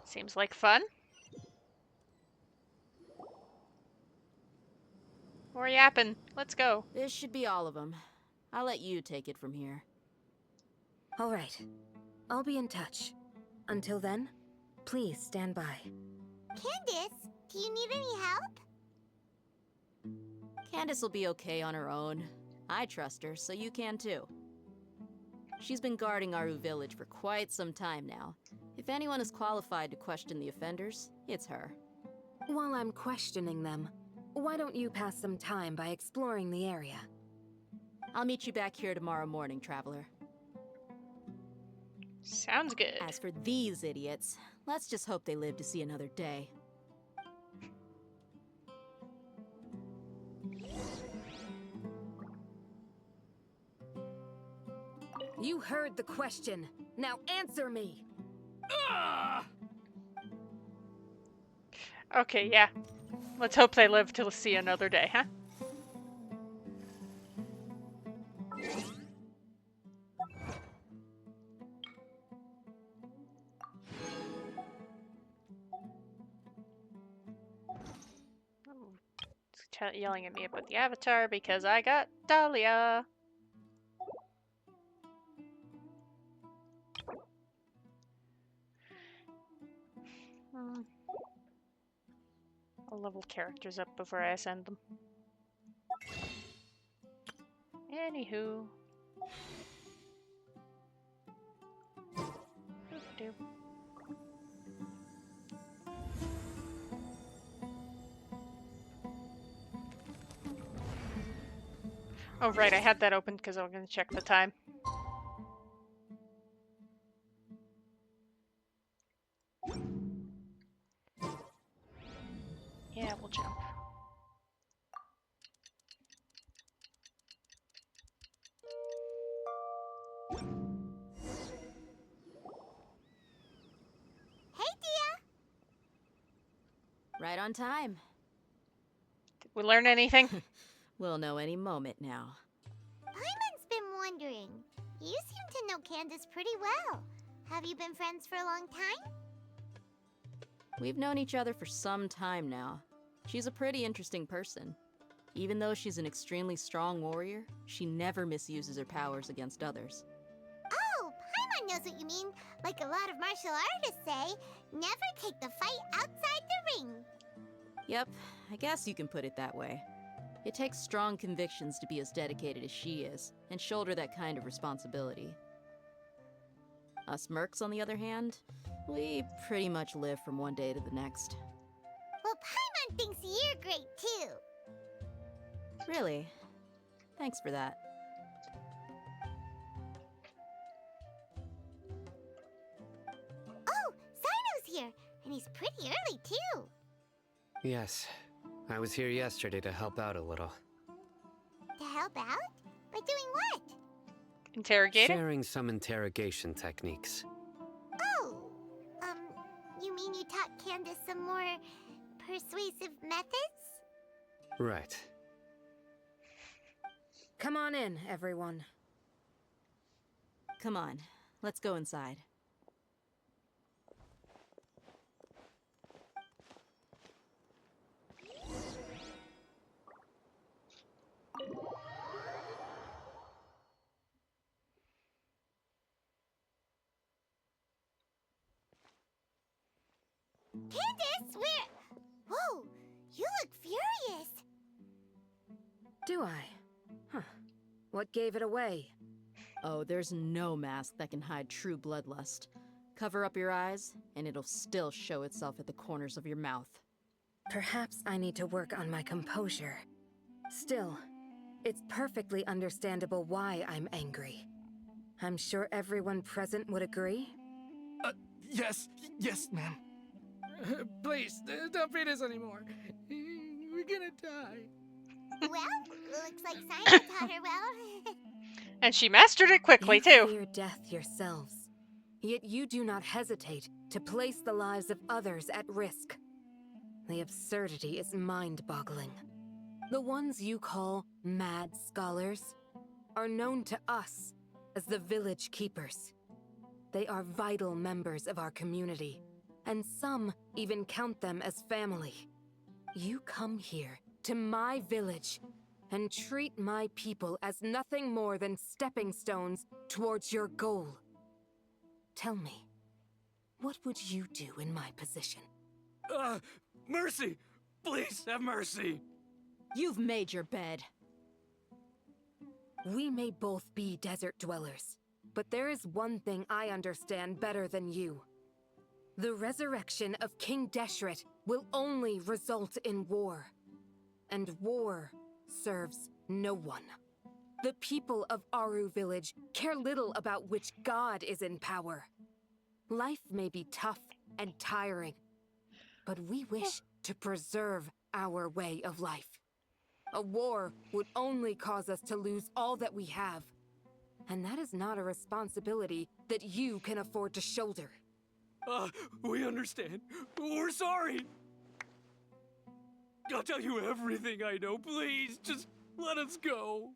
Seems like fun. More yapping. Let's go. This should be all of them. I'll let you take it from here. All right. I'll be in touch. Until then, please stand by. Candace, do you need any help? Candace will be okay on her own. I trust her, so you can too. She's been guarding Aru Village for quite some time now. If anyone is qualified to question the offenders, it's her. While I'm questioning them, why don't you pass some time by exploring the area? I'll meet you back here tomorrow morning, Traveler. Sounds good. As for these idiots, let's just hope they live to see another day. You heard the question. Now answer me! Okay, yeah. Let's hope they live to see another day, huh? It's yelling at me about the avatar because I got Dahlia. I'll level characters up before I send them. Anywho. Oop-doop. Oh right, I had that open because I was going to check the time. Yeah, we'll jump. Hey, Dia! Right on time. Did we learn anything? We'll know any moment now. Paimon's been wondering. You seem to know Candace pretty well. Have you been friends for a long time? We've known each other for some time now. She's a pretty interesting person. Even though she's an extremely strong warrior, she never misuses her powers against others. Oh, Paimon knows what you mean. Like a lot of martial artists say, never take the fight outside the ring. Yep, I guess you can put it that way. It takes strong convictions to be as dedicated as she is, and shoulder that kind of responsibility. Us mercs, on the other hand, we pretty much live from one day to the next. Well, Paimon thinks you're great too. Really? Thanks for that. Oh, Sino's here, and he's pretty early too. Yes, I was here yesterday to help out a little. To help out? By doing what? Interrogating? Sharing some interrogation techniques. Oh, you mean you taught Candace some more persuasive methods? Right. Come on in, everyone. Come on, let's go inside. Candace, where? Whoa, you look furious. Do I? Huh. What gave it away? Oh, there's no mask that can hide true bloodlust. Cover up your eyes, and it'll still show itself at the corners of your mouth. Perhaps I need to work on my composure. Still, it's perfectly understandable why I'm angry. I'm sure everyone present would agree. Yes, ma'am. Please, don't beat us anymore. We're gonna die. Well, looks like Simon taught her well. And she mastered it quickly, You too. fear death yourselves, yet you do not hesitate to place the lives of others at risk. The absurdity is mind-boggling. The ones you call mad scholars are known to us as the village keepers. They are vital members of our community, and some even count them as family. You come here to my village and treat my people as nothing more than stepping stones towards your goal. Tell me, what would you do in my position? Mercy! Please, have mercy! You've made your bed. We may both be desert dwellers, but there is one thing I understand better than you. The resurrection of King Deshret will only result in war. And war serves no one. The people of Aru Village care little about which god is in power. Life may be tough and tiring, but we wish to preserve our way of life. A war would only cause us to lose all that we have. And that is not a responsibility that you can afford to shoulder. We understand. We're sorry. I'll tell you everything I know. Please, just let us go.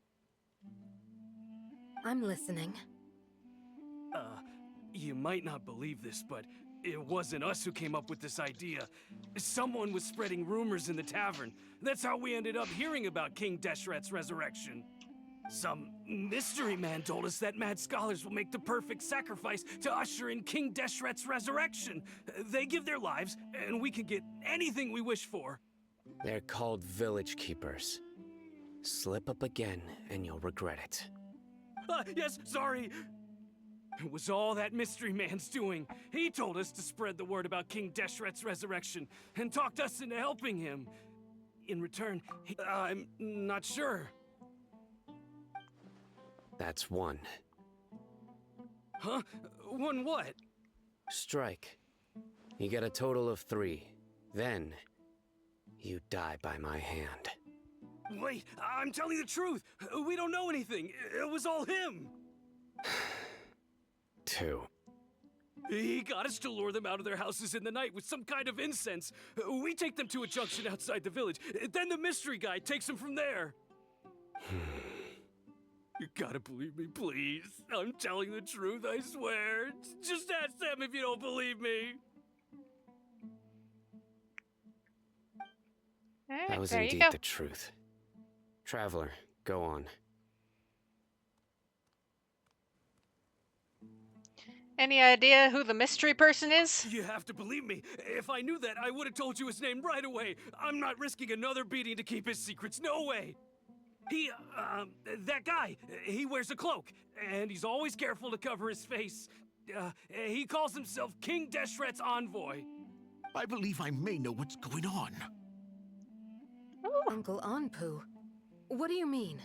I'm listening. You might not believe this, but it wasn't us who came up with this idea. Someone was spreading rumors in the tavern. That's how we ended up hearing about King Deshret's resurrection. Some mystery man told us that mad scholars will make the perfect sacrifice to usher in King Deshret's resurrection. They give their lives, and we can get anything we wish for. They're called village keepers. Slip up again, and you'll regret it. Yes, sorry. It was all that mystery man's doing. He told us to spread the word about King Deshret's resurrection, and talked us into helping him. In return, I'm not sure. That's one. Huh? One what? Strike. You get a total of 3. Then, you die by my hand. Wait, I'm telling the truth. We don't know anything. It was all him. 2. He got us to lure them out of their houses in the night with some kind of incense. We take them to a junction outside the village. Then the mystery guy takes them from there. You gotta believe me, please. I'm telling the truth, I swear. Just ask them if you don't believe me. That was there you indeed go. the truth. Traveler, go on. Any idea who the mystery person is? You have to believe me. If I knew that, I would have told you his name right away. I'm not risking another beating to keep his secrets. No way. That guy, he wears a cloak, and he's always careful to cover his face. He calls himself King Deshret's envoy. I believe I may know what's going on. Uncle Anpu, what do you mean?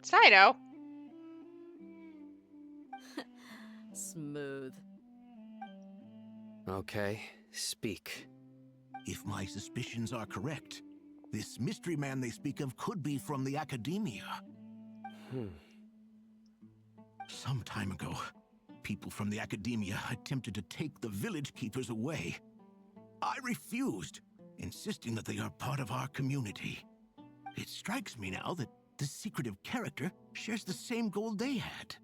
Cyno. Smooth. Okay, speak. If my suspicions are correct, this mystery man they speak of could be from the AkaSCHEMeiya. Some time ago, people from the AkaSCHEMeiya attempted to take the village keepers away. I refused, insisting that they are part of our community. It strikes me now that this secretive character shares the same goal they had.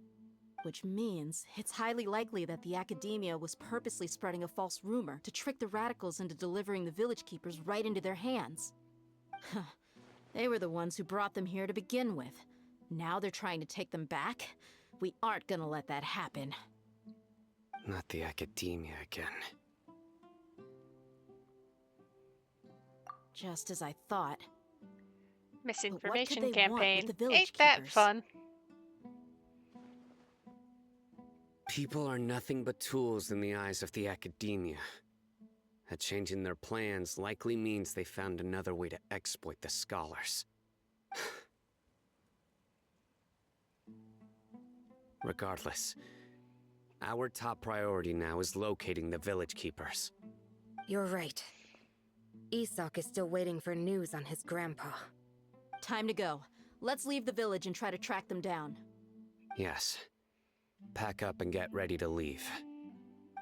Which means it's highly likely that the AkaSCHEMeiya was purposely spreading a false rumor to trick the radicals into delivering the village keepers right into their hands. They were the ones who brought them here to begin with. Now they're trying to take them back? We aren't gonna let that happen. Not the AkaSCHEMeiya again. Just as I thought. Misinformation they want campaign. with the village Ain't that keepers? fun? People are nothing but tools in the eyes of the AkaSCHEMeiya. A change in their plans likely means they found another way to exploit the scholars. Regardless, our top priority now is locating the village keepers. You're right. Isak is still waiting for news on his grandpa. Time to go. Let's leave the village and try to track them down. Yes. Pack up and get ready to leave.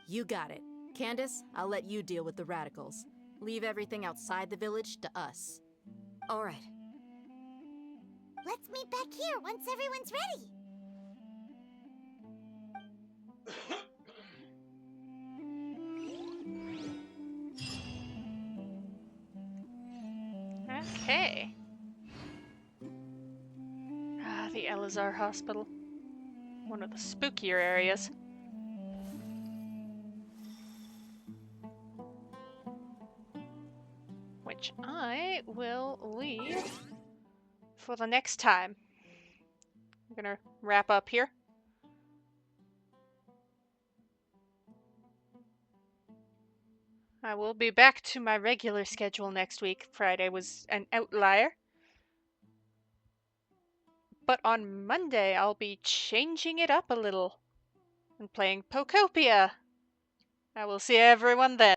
You got it. Candace, I'll let you deal with the radicals. Leave everything outside the village to us. All right. Let's meet back here once everyone's ready. Okay. Elazar Hospital. One of the spookier areas. Which I will leave for the next time. I'm gonna wrap up here. I will be back to my regular schedule next week. Friday was an outlier. But on Monday, I'll be changing it up a little and playing Pokopia. I will see everyone then.